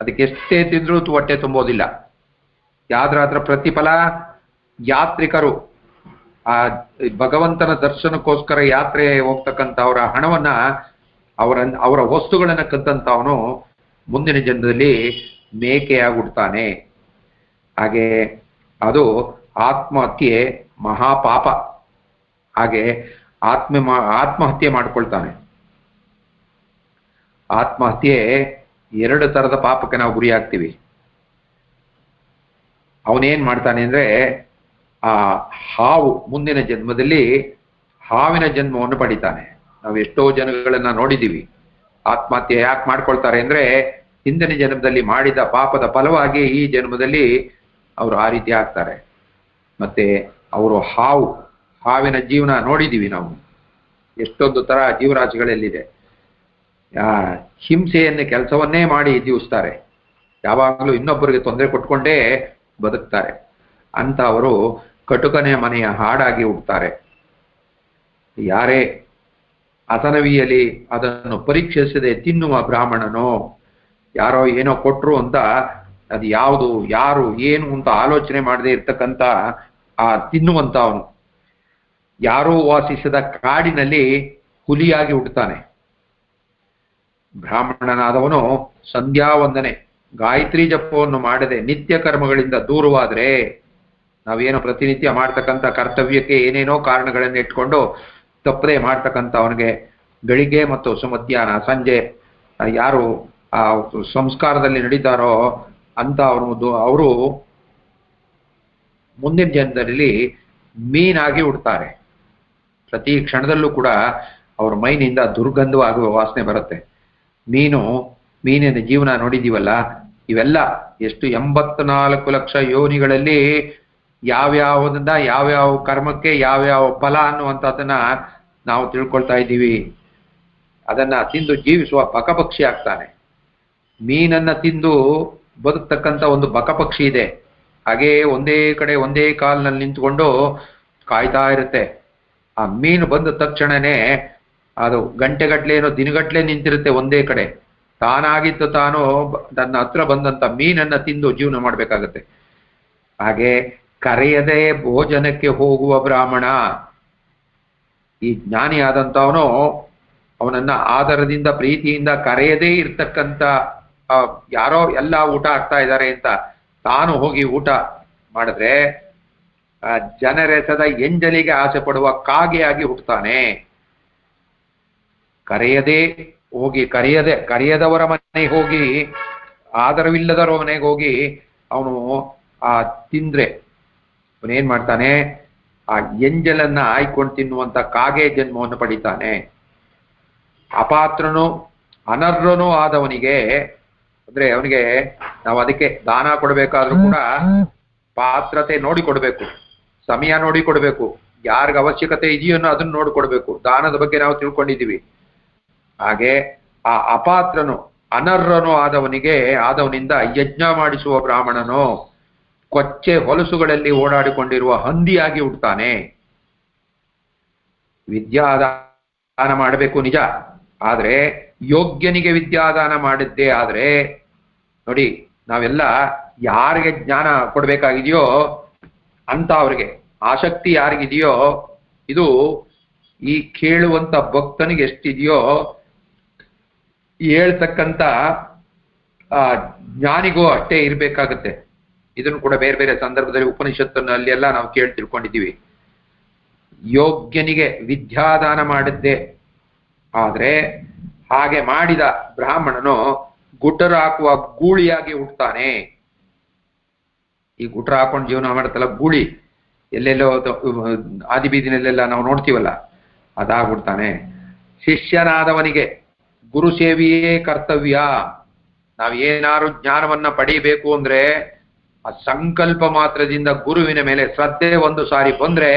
ಅದಕ್ಕೆ ಎಷ್ಟೇ ತಿಂದ್ರೂ ಹೊಟ್ಟೆ ತುಂಬೋದಿಲ್ಲ. ಯಾವ್ದ್ರ ಪ್ರತಿಫಲ? ಯಾತ್ರಿಕರು ಆ ಭಗವಂತನ ದರ್ಶನಕ್ಕೋಸ್ಕರ ಯಾತ್ರೆ ಹೋಗ್ತಕ್ಕಂಥವರ ಹಣವನ್ನ, ಅವರ ವಸ್ತುಗಳನ್ನ ಕದ್ದಂಥವನು ಮುಂದಿನ ಜನ್ಮದಲ್ಲಿ ಮೇಕೆಯಾಗುಡ್ತಾನೆ. ಹಾಗೆ ಅದು ಆತ್ಮಹತ್ಯೆ ಮಹಾಪಾಪ. ಹಾಗೆ ಆತ್ಮಹತ್ಯೆ ಮಾಡ್ಕೊಳ್ತಾನೆ. ಆತ್ಮಹತ್ಯೆ 2 ತರದ ಪಾಪಕ್ಕೆ ನಾವು ಗುರಿಯಾಗ್ತೀವಿ. ಅವನೇನ್ ಮಾಡ್ತಾನೆ ಅಂದ್ರೆ, ಆ ಹಾವು, ಮುಂದಿನ ಜನ್ಮದಲ್ಲಿ ಹಾವಿನ ಜನ್ಮವನ್ನು ಪಡಿತಾನೆ. ನಾವು ಎಷ್ಟೋ ಜನಗಳನ್ನ ನೋಡಿದ್ದೀವಿ. ಆತ್ಮಹತ್ಯೆ ಯಾಕೆ ಮಾಡ್ಕೊಳ್ತಾರೆ ಅಂದ್ರೆ, ಹಿಂದಿನ ಜನ್ಮದಲ್ಲಿ ಮಾಡಿದ ಪಾಪದ ಫಲವಾಗಿ ಈ ಜನ್ಮದಲ್ಲಿ ಅವರು ಆ ರೀತಿ ಆಗ್ತಾರೆ. ಮತ್ತೆ ಅವರು ಹಾವಿನ ಜೀವನ ನೋಡಿದ್ದೀವಿ ನಾವು. ಎಷ್ಟೊಂದು ತರ ಜೀವರಾಶಿಗಳಲ್ಲಿದೆ. ಹಿಂಸೆಯನ್ನು ಕೆಲಸವನ್ನೇ ಮಾಡಿ ಜೀವಿಸ್ತಾರೆ. ಯಾವಾಗಲೂ ಇನ್ನೊಬ್ಬರಿಗೆ ತೊಂದರೆ ಕೊಟ್ಕೊಂಡೇ ಬದುಕ್ತಾರೆ. ಅಂತ ಅವರು ಕಟುಕನೆ ಮನೆಯ ಹಾಡಾಗಿ ಹುಡ್ತಾರೆ. ಯಾರೇ ಅತನವಿಯಲ್ಲಿ ಅದನ್ನು ಪರೀಕ್ಷಿಸದೆ ತಿನ್ನುವ ಬ್ರಾಹ್ಮಣನೋ, ಯಾರೋ ಏನೋ ಕೊಟ್ರು ಅಂತ ಅದು ಯಾವುದು, ಯಾರು, ಏನು ಅಂತ ಆಲೋಚನೆ ಮಾಡದೆ ಇರ್ತಕ್ಕಂಥ ಆ ತಿನ್ನುವಂತ ಅವನು, ಯಾರೂ ವಾಸಿಸದ ಕಾಡಿನಲ್ಲಿ ಹುಲಿಯಾಗಿ ಹುಟ್ಟುತ್ತಾನೆ. ಬ್ರಾಹ್ಮಣನಾದವನು ಸಂಧ್ಯಾ ವಂದನೆ, ಗಾಯತ್ರಿ ಜಪವನ್ನು ಮಾಡದೆ ನಿತ್ಯ ಕರ್ಮಗಳಿಂದ ದೂರವಾದ್ರೆ, ನಾವೇನೋ ಪ್ರತಿನಿತ್ಯ ಮಾಡ್ತಕ್ಕಂಥ ಕರ್ತವ್ಯಕ್ಕೆ ಏನೇನೋ ಕಾರಣಗಳನ್ನು ಇಟ್ಕೊಂಡು ತಪ್ಪದೆ ಮಾಡ್ತಕ್ಕಂಥ ಅವನಿಗೆ ಬೆಳಿಗ್ಗೆ ಮತ್ತು ಮಧ್ಯಾಹ್ನ ಸಂಜೆ ಯಾರು ಆ ಸಂಸ್ಕಾರದಲ್ಲಿ ನಡೀತಾರೋ ಅಂತ ಅವರು ಮುಂದಿನ ಜನ್ಮದಲ್ಲಿ ಮೀನಾಗಿ ಹುಡ್ತಾರೆ. ಪ್ರತಿ ಕ್ಷಣದಲ್ಲೂ ಕೂಡ ಅವ್ರ ಮೈನಿಂದ ದುರ್ಗಂಧವಾಗುವ ವಾಸನೆ ಬರುತ್ತೆ. ಮೀನಿನ ಜೀವನ ನೋಡಿದೀವಲ್ಲ, ಇವೆಲ್ಲ ಎಷ್ಟು 84 ಲಕ್ಷ ಯೋನಿಗಳಲ್ಲಿ ಯಾವ್ಯಾವುದನ್ನ ಯಾವ್ಯಾವ ಕರ್ಮಕ್ಕೆ ಯಾವ್ಯಾವ ಫಲ ಅನ್ನುವಂಥದ್ದನ್ನ ನಾವು ತಿಳ್ಕೊಳ್ತಾ ಇದ್ದೀವಿ. ಅದನ್ನ ತಿಂದು ಜೀವಿಸುವ ಬಕಪಕ್ಷಿ ಆಗ್ತಾನೆ. ಮೀನನ್ನ ತಿಂದು ಬದುಕ್ತಕ್ಕಂಥ ಒಂದು ಬಕಪಕ್ಷಿ ಇದೆ. ಹಾಗೇ ಒಂದೇ ಕಡೆ ಒಂದೇ ಕಾಲ್ನಲ್ಲಿ ನಿಂತ್ಕೊಂಡು ಕಾಯ್ತಾ ಇರುತ್ತೆ. ಆ ಮೀನು ಬಂದ ತಕ್ಷಣನೇ ಅದು ಗಂಟೆಗಟ್ಲೆ ಏನೋ ದಿನಗಟ್ಲೆ ನಿಂತಿರುತ್ತೆ ಒಂದೇ ಕಡೆ. ತಾನಾಗಿತ್ತು ತಾನು ತನ್ನ ಹತ್ರ ಬಂದಂತ ಮೀನನ್ನ ತಿಂದು ಜೀವನ ಮಾಡ್ಬೇಕಾಗತ್ತೆ. ಹಾಗೆ ಕರೆಯದೆ ಭೋಜನಕ್ಕೆ ಹೋಗುವ ಬ್ರಾಹ್ಮಣ, ಈ ಜ್ಞಾನಿ ಆದಂಥವನು ಅವನನ್ನ ಆದರದಿಂದ ಪ್ರೀತಿಯಿಂದ ಕರೆಯದೇ ಇರ್ತಕ್ಕಂಥ, ಯಾರೋ ಎಲ್ಲ ಊಟ ಆಗ್ತಾ ಇದ್ದಾರೆ ಅಂತ ತಾನು ಹೋಗಿ ಊಟ ಮಾಡಿದ್ರೆ ಜನರೆಸದ ಎಂಜಲಿಗೆ ಆಸೆ ಪಡುವ ಕಾಗೆಯಾಗಿ ಹುಟ್ಟುತ್ತಾನೆ. ಕರೆಯದವರ ಮನೆಗೆ ಹೋಗಿ, ಆದರವಿಲ್ಲದವರ ಮನೆಗೆ ಹೋಗಿ ಅವನು ತಿಂದ್ರೆ ಅವನೇನ್ ಮಾಡ್ತಾನೆ, ಆ ಎಂಜಲನ್ನ ಆಯ್ಕೊಂಡು ತಿನ್ನುವಂತ ಕಾಗೆ ಜನ್ಮವನ್ನು ಪಡಿತಾನೆ. ಅಪಾತ್ರನು ಅನರ್ಹನೂ ಆದವನಿಗೆ, ಅಂದ್ರೆ ಅವನಿಗೆ ನಾವು ಅದಕ್ಕೆ ದಾನ ಕೊಡ್ಬೇಕಾದ್ರೂ ಕೂಡ ಪಾತ್ರತೆ ನೋಡಿ ಕೊಡ್ಬೇಕು, ಸಮಯ ನೋಡಿ ಕೊಡ್ಬೇಕು, ಯಾರಿಗ ಅವಶ್ಯಕತೆ ಇದೆಯೋ ಅದನ್ನ ನೋಡಿ ಕೊಡ್ಬೇಕು. ದಾನದ ಬಗ್ಗೆ ನಾವು ತಿಳ್ಕೊಂಡಿದ್ದೀವಿ. ಹಾಗೆ ಆ ಅಪಾತ್ರನು ಅನರ್ಹನೂ ಆದವನಿಂದ ಯಜ್ಞ ಮಾಡಿಸುವ ಬ್ರಾಹ್ಮಣನು ಕೊಚ್ಚೆ ಹೊಲಸುಗಳಲ್ಲಿ ಓಡಾಡಿಕೊಂಡಿರುವ ಹಂದಿಯಾಗಿ ಹುಟ್ಟುತ್ತಾನೆ. ವಿದ್ಯಾದಾನ ಮಾಡಬೇಕು ನಿಜ, ಆದ್ರೆ ಯೋಗ್ಯನಿಗೆ ವಿದ್ಯಾದಾನ ಮಾಡಿದ್ದೇ ಆದ್ರೆ ನೋಡಿ, ನಾವೆಲ್ಲ ಯಾರಿಗೆ ಜ್ಞಾನ ಕೊಡಬೇಕಾಗಿದೆಯೋ ಅಂತ ಅವ್ರಿಗೆ ಆಸಕ್ತಿ ಯಾರಿಗಿದೆಯೋ, ಇದು ಈ ಕೇಳುವಂತ ಭಕ್ತನಿಗೆ ಎಷ್ಟಿದೆಯೋ ಹೇಳ್ತಕ್ಕಂಥ ಜ್ಞಾನಿಗೂ ಅಷ್ಟೇ ಇರಬೇಕಾಗತ್ತೆ. ಇದನ್ನು ಕೂಡ ಬೇರೆ ಬೇರೆ ಸಂದರ್ಭದಲ್ಲಿ ಉಪನಿಷತ್ತಿನಲ್ಲಿ ಎಲ್ಲ ನಾವು ಕೇಳಿ ತಿಳ್ಕೊಂಡಿದ್ದೀವಿ. ಯೋಗ್ಯನಿಗೆ ವಿದ್ಯಾದಾನ ಮಾಡಿದ್ದೆ, ಆದ್ರೆ ಹಾಗೆ ಮಾಡಿದ ಬ್ರಾಹ್ಮಣನು ಗುಟರ ಹಾಕುವ ಗೂಳಿಯಾಗಿ ಹುಟ್ಟುತ್ತಾನೆ. ಈ ಗುಟರ ಹಾಕೊಂಡು ಜೀವನ ಮಾಡ್ತಲ್ಲ ಗೂಳಿ, ಎಲ್ಲೆಲ್ಲೋ ಆದಿಬೀದಿನಲ್ಲೆಲ್ಲ ನಾವು ನೋಡ್ತೀವಲ್ಲ, ಅದಾಗ್ಬಿಡ್ತಾನೆ. ಶಿಷ್ಯನಾದವನಿಗೆ ಗುರು ಸೇವೆಯೇ ಕರ್ತವ್ಯ. ನಾವು ಏನಾರು ಜ್ಞಾನವನ್ನ ಪಡೀಬೇಕು ಅಂದ್ರೆ ಆ ಸಂಕಲ್ಪ ಮಾತ್ರದಿಂದ ಗುರುವಿನ ಮೇಲೆ ಶ್ರದ್ಧೆ ಒಂದು ಸಾರಿ ಬಂದ್ರೆ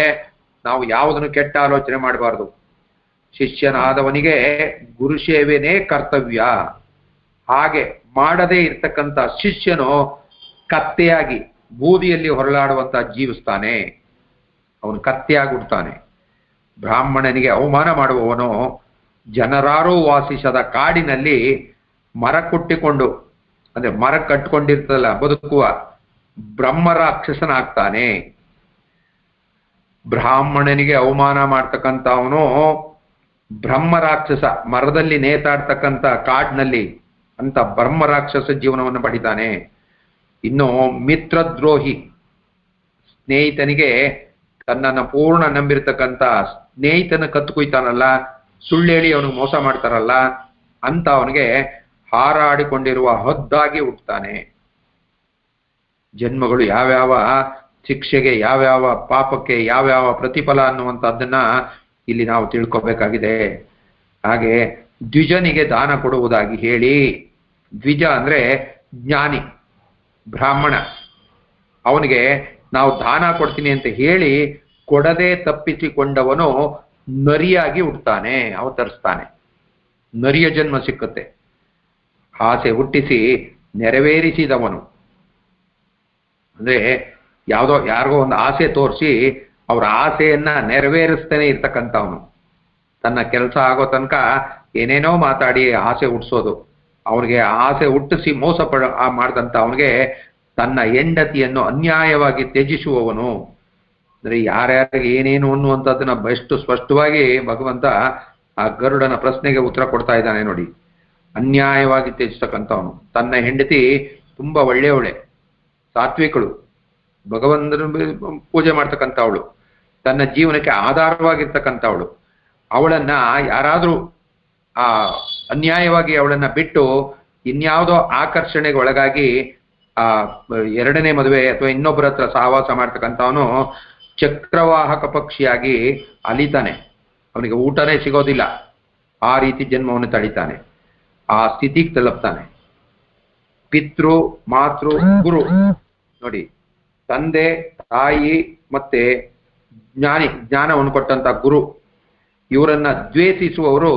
ನಾವು ಯಾವುದನ್ನು ಕೆಟ್ಟ ಆಲೋಚನೆ ಮಾಡಬಾರ್ದು. ಶಿಷ್ಯನಾದವನಿಗೆ ಗುರು ಸೇವೆನೇ ಕರ್ತವ್ಯ. ಹಾಗೆ ಮಾಡದೇ ಇರ್ತಕ್ಕಂಥ ಶಿಷ್ಯನು ಕತ್ತೆಯಾಗಿ ಬೂದಿಯಲ್ಲಿ ಹೊರಳಾಡುವಂತ ಜೀವಿಸ್ತಾನೆ, ಅವನು ಕತ್ತೆಯಾಗಿ ಹುಡ್ತಾನೆ. ಬ್ರಾಹ್ಮಣನಿಗೆ ಅವಮಾನ ಮಾಡುವವನು ಜನರಾರೂ ವಾಸಿಸದ ಕಾಡಿನಲ್ಲಿ ಮರ ಕುಟ್ಟಿಕೊಂಡು, ಅಂದ್ರೆ ಮರ ಕಟ್ಕೊಂಡಿರ್ತದಲ್ಲ ಬದುಕುವ ಬ್ರಹ್ಮ ರಾಕ್ಷಸನಾಗ್ತಾನೆ. ಬ್ರಾಹ್ಮಣನಿಗೆ ಅವಮಾನ ಮಾಡ್ತಕ್ಕಂಥ ಅವನು ಬ್ರಹ್ಮ ರಾಕ್ಷಸ, ಮರದಲ್ಲಿ ನೇತಾಡ್ತಕ್ಕಂಥ ಕಾಡಿನಲ್ಲಿ ಅಂತ ಬ್ರಹ್ಮ ರಾಕ್ಷಸ ಜೀವನವನ್ನು ಪಡಿತಾನೆ. ಇನ್ನು ಮಿತ್ರದ್ರೋಹಿ, ಸ್ನೇಹಿತನಿಗೆ ತನ್ನನ್ನು ಪೂರ್ಣ ನಂಬಿರ್ತಕ್ಕಂಥ ಸ್ನೇಹಿತನ ಕತ್ತು ಕುಯ್ತಾನಲ್ಲ, ಸುಳ್ಳೇಳಿ ಅವನಿಗೆ ಮೋಸ ಮಾಡ್ತಾರಲ್ಲ ಅಂತ ಅವನಿಗೆ ಹಾರಾಡಿಕೊಂಡಿರುವ ಹದ್ದಾಗಿ ಹುಟ್ಟುತ್ತಾನೆ. ಜನ್ಮಗಳು ಯಾವ್ಯಾವ ಶಿಕ್ಷೆಗೆ, ಯಾವ್ಯಾವ ಪಾಪಕ್ಕೆ ಯಾವ್ಯಾವ ಪ್ರತಿಫಲ ಅನ್ನುವಂಥದ್ದನ್ನ ಇಲ್ಲಿ ನಾವು ತಿಳ್ಕೊಬೇಕಾಗಿದೆ. ಹಾಗೆ ದ್ವಿಜನಿಗೆ ದಾನ ಕೊಡುವುದಾಗಿ ಹೇಳಿ, ದ್ವಿಜ ಅಂದ್ರೆ ಜ್ಞಾನಿ ಬ್ರಾಹ್ಮಣ, ಅವನಿಗೆ ನಾವು ದಾನ ಕೊಡ್ತೀನಿ ಅಂತ ಹೇಳಿ ಕೊಡದೆ ತಪ್ಪಿಸಿಕೊಂಡವನು ನರಿಯಾಗಿ ಹುಟ್ಟುತ್ತಾನೆ, ಅವತರಿಸ್ತಾನೆ. ನರಿಯ ಜನ್ಮ ಸಿಕ್ಕುತ್ತೆ. ಆಸೆ ಹುಟ್ಟಿಸಿ ನೆರವೇರಿಸಿದವನು ಅಂದ್ರೆ ಯಾರಿಗೋ ಒಂದು ಆಸೆ ತೋರಿಸಿ ಅವ್ರ ಆಸೆಯನ್ನ ನೆರವೇರಿಸ್ತಾನೆ ಇರ್ತಕ್ಕಂಥವನು. ತನ್ನ ಕೆಲಸ ಆಗೋ ತನಕ ಏನೇನೋ ಮಾತಾಡಿ ಆಸೆ ಹುಟ್ಟಿಸೋದು, ಅವನಿಗೆ ಆಸೆ ಹುಟ್ಟಿಸಿ ಮೋಸ ಮಾಡಿದಂಥ ಅವನಿಗೆ ತನ್ನ ಹೆಂಡತಿಯನ್ನು ಅನ್ಯಾಯವಾಗಿ ತ್ಯಜಿಸುವವನು. ಅಂದ್ರೆ ಯಾರ್ಯಾರಿಗೆ ಏನೇನು ಅನ್ನುವಂಥದ್ದನ್ನ ಎಷ್ಟು ಸ್ಪಷ್ಟವಾಗಿ ಭಗವಂತ ಆ ಗರುಡನ ಪ್ರಶ್ನೆಗೆ ಉತ್ತರ ಕೊಡ್ತಾ ಇದ್ದಾನೆ ನೋಡಿ. ಅನ್ಯಾಯವಾಗಿ ತ್ಯಜಿಸ್ತಕ್ಕಂಥವನು. ತನ್ನ ಹೆಂಡತಿ ತುಂಬಾ ಒಳ್ಳೆಯವಳೆ, ಸಾತ್ವಿಕಳು, ಭಗವಂತನ ಪೂಜೆ ಮಾಡ್ತಕ್ಕಂಥವಳು, ತನ್ನ ಜೀವನಕ್ಕೆ ಆಧಾರವಾಗಿರ್ತಕ್ಕಂಥವಳು. ಅವಳನ್ನ ಯಾರಾದ್ರೂ ಅನ್ಯಾಯವಾಗಿ ಅವಳನ್ನ ಬಿಟ್ಟು ಇನ್ಯಾವುದೋ ಆಕರ್ಷಣೆಗೆ ಒಳಗಾಗಿ ಎರಡನೇ ಮದುವೆ ಅಥವಾ ಇನ್ನೊಬ್ಬರ ಹತ್ರ ಸಹವಾಸ ಮಾಡ್ತಕ್ಕಂಥವನು ಚಕ್ರವಾಹಕ ಪಕ್ಷಿಯಾಗಿ ಅಲಿತಾನೆ, ಅವನಿಗೆ ಊಟನೇ ಸಿಗೋದಿಲ್ಲ. ಆ ರೀತಿ ಜನ್ಮವನ್ನು ತಳಿತಾನೆ, ಆ ಸ್ಥಿತಿಗೆ ತಲುಪ್ತಾನೆ. ಪಿತೃ ಮಾತೃ ಗುರು ನೋಡಿ, ತಂದೆ ತಾಯಿ ಮತ್ತೆ ಜ್ಞಾನವನ್ನು ಕೊಟ್ಟಂತ ಗುರು, ಇವರನ್ನ ದ್ವೇಷಿಸುವವರು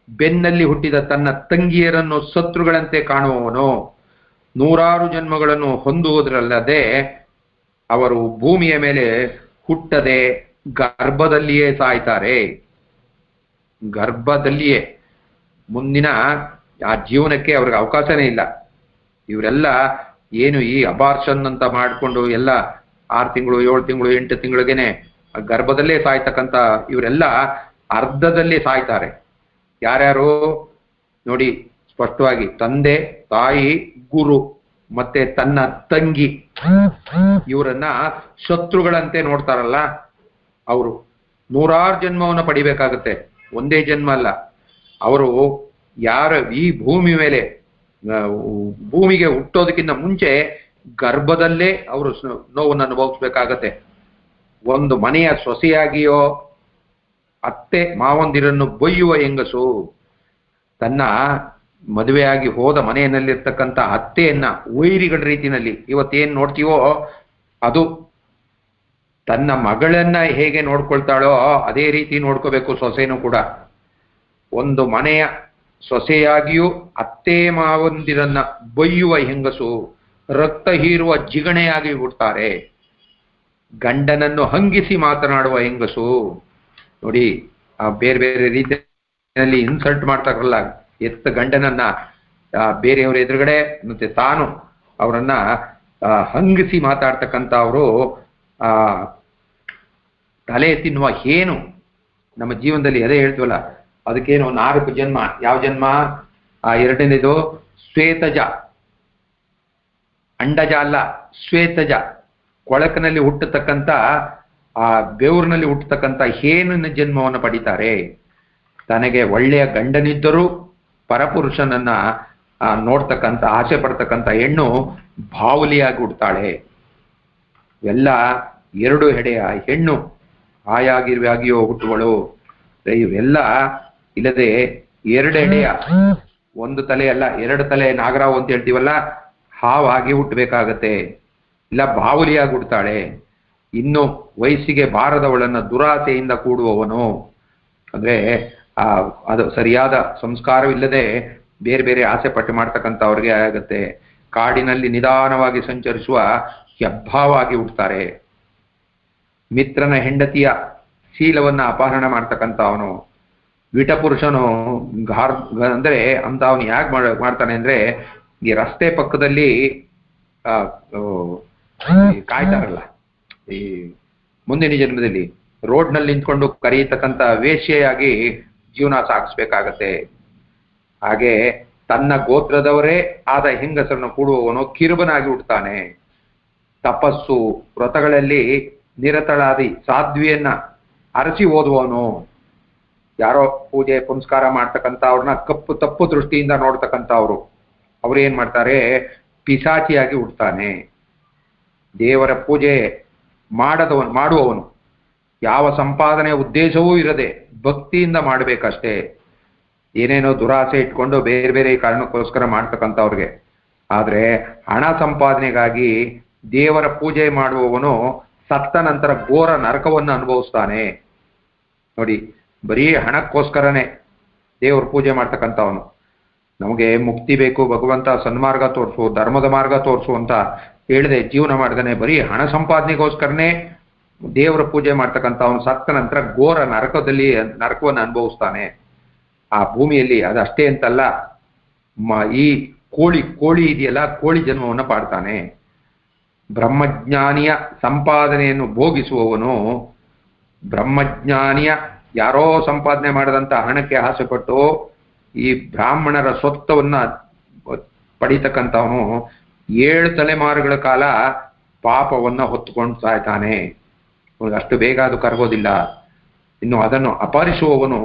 ಬೆನ್ನಲ್ಲಿ ಹುಟ್ಟಿದ ತನ್ನ ತಂಗಿಯರನ್ನು ಶತ್ರುಗಳಂತೆ ಕಾಣುವವನು. ನೂರಾರು ಜನ್ಮಗಳನ್ನು ಹೊಂದುವುದರಲ್ಲದೆ ಅವರು ಭೂಮಿಯ ಮೇಲೆ ಹುಟ್ಟದೆ ಗರ್ಭದಲ್ಲಿಯೇ ಸಾಯ್ತಾರೆ. ಗರ್ಭದಲ್ಲಿಯೇ ಮುಂದಿನ ಆ ಜೀವನಕ್ಕೆ ಅವ್ರಿಗೆ ಅವಕಾಶನೇ ಇಲ್ಲ. ಇವರೆಲ್ಲ ಏನು ಈ ಅಬಾರ್ಷನ್ ಅಂತ ಮಾಡಿಕೊಂಡು ಎಲ್ಲ 6 ತಿಂಗಳು 7 ತಿಂಗಳು 8 ತಿಂಗಳಿಗೇನೆ ಗರ್ಭದಲ್ಲೇ ಸಾಯ್ತಕ್ಕಂಥ ಇವರೆಲ್ಲ ಅರ್ಧದಲ್ಲಿ ಸಾಯ್ತಾರೆ. ಯಾರ್ಯಾರು ನೋಡಿ ಸ್ಪಷ್ಟವಾಗಿ, ತಂದೆ ತಾಯಿ ಗುರು ಮತ್ತೆ ತನ್ನ ತಂಗಿ, ಇವರನ್ನ ಶತ್ರುಗಳಂತೆ ನೋಡ್ತಾರಲ್ಲ ಅವರು ನೂರಾರು ಜನ್ಮವನ್ನು ಪಡಿಬೇಕಾಗತ್ತೆ, ಒಂದೇ ಜನ್ಮ ಅಲ್ಲ. ಅವರು ಯಾರ ಈ ಭೂಮಿ ಮೇಲೆ ಭೂಮಿಗೆ ಹುಟ್ಟೋದಕ್ಕಿಂತ ಮುಂಚೆ ಗರ್ಭದಲ್ಲೇ ಅವರು ನೋವನ್ನು ಅನುಭವಿಸ್ಬೇಕಾಗತ್ತೆ. ಒಂದು ಮನೆಯ ಸೊಸೆಯಾಗಿಯೋ ಅತ್ತೆ ಮಾವಂದಿರನ್ನು ಬೊಯ್ಯುವ ಹೆಂಗಸು ತನ್ನ ಮದುವೆಯಾಗಿ ಹೋದ ಮನೆಯಲ್ಲಿರ್ತಕ್ಕಂಥ ಅತ್ತೆಯನ್ನ ವೈರಿಗಳ ರೀತಿಯಲ್ಲಿ ಇವತ್ತೇನು ನೋಡ್ತೀವೋ ಅದು ತನ್ನ ಮಗಳನ್ನ ಹೇಗೆ ನೋಡ್ಕೊಳ್ತಾಳೋ ಅದೇ ರೀತಿ ನೋಡ್ಕೋಬೇಕು ಸೊಸೆನೂ ಕೂಡ. ಒಂದು ಮನೆಯ ಸೊಸೆಯಾಗಿಯೂ ಅತ್ತೆ ಮಾವಂದಿರನ್ನ ಬೊಯ್ಯುವ ಹೆಂಗಸು ರಕ್ತ ಹೀರುವ ಜಿಗಣೆಯಾಗಿ ಬಿಡ್ತಾರೆ. ಗಂಡನನ್ನು ಹಂಗಿಸಿ ಮಾತನಾಡುವ ಹೆಂಗಸು ನೋಡಿ, ಆ ಬೇರೆ ಬೇರೆ ರೀತಿಯಲ್ಲಿ ಇನ್ಸಲ್ಟ್ ಮಾಡ್ತಾರಲ್ಲ, ಎತ್ತ ಗಂಡನನ್ನ ಬೇರೆಯವ್ರ ಎದುರುಗಡೆ ಮತ್ತೆ ತಾನು ಅವರನ್ನ ಹಂಗಿಸಿ ಮಾತಾಡ್ತಕ್ಕಂಥ ಅವರು ತಲೆ ತಿನ್ನುವ ಏನು ನಮ್ಮ ಜೀವನದಲ್ಲಿ ಅದೇ ಹೇಳ್ತೀವಲ್ಲ, ಅದಕ್ಕೇನು 4 ಜನ್ಮ. ಯಾವ ಜನ್ಮ? ಎರಡನೇದು ಶ್ವೇತಜ, ಅಂಡಜ ಅಲ್ಲ, ಶ್ವೇತಜ, ಕೊಳಕನಲ್ಲಿ ಹುಟ್ಟತಕ್ಕಂಥ ಬೆವರಿನಲ್ಲಿ ಹುಟ್ಟತಕ್ಕಂಥ ಹೇನಿನ ಜನ್ಮವನ್ನು ಪಡಿತಾರೆ. ತನಗೆ ಒಳ್ಳೆಯ ಗಂಡನಿದ್ದರೂ ಪರಪುರುಷನನ್ನ ನೋಡ್ತಕ್ಕಂಥ ಆಸೆ ಪಡ್ತಕ್ಕಂಥ ಹೆಣ್ಣು ಬಾವುಲಿಯಾಗಿ ಹುಡ್ತಾಳೆ. ಎಲ್ಲ 2 ಹೆಡೆಯ ಹೆಣ್ಣು ಆಗಿಯೋ ಹುಟ್ಟುವಳು. ಇವೆಲ್ಲ ಇಲ್ಲದೆ 2 ಹೆಡೆಯ 1 ತಲೆ ಅಲ್ಲ 2 ತಲೆ ನಾಗರಾವು ಅಂತ ಹೇಳ್ತೀವಲ್ಲ, ಹಾವಾಗಿ ಹುಟ್ಟಬೇಕಾಗತ್ತೆ, ಇಲ್ಲ ಬಾವುಲಿಯಾಗಿ ಹುಡ್ತಾಳೆ. ಇನ್ನು ವಯಸ್ಸಿಗೆ ಬಾರದವಳನ್ನ ದುರಾಸೆಯಿಂದ ಕೂಡುವವನು, ಅಂದ್ರೆ ಅದು ಸರಿಯಾದ ಸಂಸ್ಕಾರವಿಲ್ಲದೆ ಬೇರೆ ಬೇರೆ ಆಸೆ ಪಟ್ಟು ಮಾಡ್ತಕ್ಕಂಥವ್ರಿಗೆ ಆಗತ್ತೆ. ಕಾಡಿನಲ್ಲಿ ನಿಧಾನವಾಗಿ ಸಂಚರಿಸುವ ಹೆಬ್ಬಾವಾಗಿ ಹುಡ್ತಾರೆ. ಮಿತ್ರನ ಹೆಂಡತಿಯ ಶೀಲವನ್ನ ಅಪಹರಣ ಮಾಡ್ತಕ್ಕಂಥ ಅವನು ವಿಟಪುರುಷನು. ಅಂದ್ರೆ ಅಂತ ಅವನು ಯಾಕೆ ಮಾಡ್ತಾನೆ ಅಂದ್ರೆ, ಈ ರಸ್ತೆ ಪಕ್ಕದಲ್ಲಿ ಕಾಯ್ತಾರಲ್ಲ, ಈ ಮುಂದಿನ ಜನ್ಮದಲ್ಲಿ ರೋಡ್ನಲ್ಲಿ ನಿಂತ್ಕೊಂಡು ಕರೆಯತಕ್ಕಂಥ ವೇಶ್ಯೆಯಾಗಿ ಜೀವನ ಸಾಗಿಸ್ಬೇಕಾಗತ್ತೆ. ಹಾಗೆ ತನ್ನ ಗೋತ್ರದವರೇ ಆದ ಹೆಂಗಸರನ್ನು ಕೂಡುವವನು ಕಿರುಬನಾಗಿ ಹುಟ್ಟುತ್ತಾನೆ. ತಪಸ್ಸು ವ್ರತಗಳಲ್ಲಿ ನಿರತಳಾದಿ ಸಾಧ್ವಿಯನ್ನ ಅರಸಿ ಓದುವವನು, ಯಾರೋ ಪೂಜೆ ಪುನಸ್ಕಾರ ಮಾಡ್ತಕ್ಕಂಥ ಅವ್ರನ್ನ ತಪ್ಪು ದೃಷ್ಟಿಯಿಂದ ನೋಡ್ತಕ್ಕಂಥವ್ರು, ಅವ್ರು ಏನ್ ಮಾಡ್ತಾರೆ, ಪಿಸಾಚಿಯಾಗಿ ಹುಡ್ತಾನೆ. ದೇವರ ಪೂಜೆ ಮಾಡುವವನು ಯಾವ ಸಂಪಾದನೆ ಉದ್ದೇಶವೂ ಇರದೆ ಭಕ್ತಿಯಿಂದ ಮಾಡಬೇಕಷ್ಟೇ. ಏನೇನೋ ದುರಾಸೆ ಇಟ್ಕೊಂಡು ಬೇರೆ ಬೇರೆ ಕಾರಣಕ್ಕೋಸ್ಕರ ಮಾಡ್ತಕ್ಕಂಥವ್ರಿಗೆ. ಆದ್ರೆ ಹಣ ಸಂಪಾದನೆಗಾಗಿ ದೇವರ ಪೂಜೆ ಮಾಡುವವನು ಸತ್ತ ನಂತರ ಘೋರ ನರಕವನ್ನು ಅನುಭವಿಸ್ತಾನೆ. ನೋಡಿ, ಬರೀ ಹಣಕ್ಕೋಸ್ಕರನೇ ದೇವರ ಪೂಜೆ ಮಾಡ್ತಕ್ಕಂಥವನು. ನಮಗೆ ಮುಕ್ತಿ ಬೇಕು, ಭಗವಂತ ಸನ್ಮಾರ್ಗ ತೋರಿಸು, ಧರ್ಮದ ಮಾರ್ಗ ತೋರಿಸು ಅಂತ ಹೇಳಿದೆ ಜೀವನ ಮಾಡ್ದಾನೆ ಬರೀ ಹಣ ಸಂಪಾದನೆಗೋಸ್ಕರನೇ ದೇವರ ಪೂಜೆ ಮಾಡ್ತಕ್ಕಂಥವನು ಸತ್ತ ನಂತರ ಘೋರ ನರಕವನ್ನು ಅನುಭವಿಸ್ತಾನೆ ಆ ಭೂಮಿಯಲ್ಲಿ. ಅದಷ್ಟೇ ಅಂತಲ್ಲ, ಈ ಕೋಳಿ ಇದೆಯಲ್ಲ, ಕೋಳಿ ಜನ್ಮವನ್ನು ಪಾಡ್ತಾನೆ. ಬ್ರಹ್ಮಜ್ಞಾನಿಯ ಸಂಪಾದನೆಯನ್ನು ಭೋಗಿಸುವವನು, ಬ್ರಹ್ಮಜ್ಞಾನಿಯ ಯಾರೋ ಸಂಪಾದನೆ ಮಾಡದಂತ ಹಣಕ್ಕೆ ಆಸೆಪಟ್ಟು ಈ ಬ್ರಾಹ್ಮಣರ ಸ್ವತ್ತವನ್ನ ಪಡಿತಕ್ಕಂಥವನು 7 ತಲೆಮಾರುಗಳ ಕಾಲ ಪಾಪವನ್ನ ಹೊತ್ತುಕೊಂಡು ಸಾಯ್ತಾನೆ. ಅಷ್ಟು ಬೇಗ ಅದು ಕರಗೋದಿಲ್ಲ. ಇನ್ನು ಅದನ್ನು ಅಪಹರಿಸುವವನು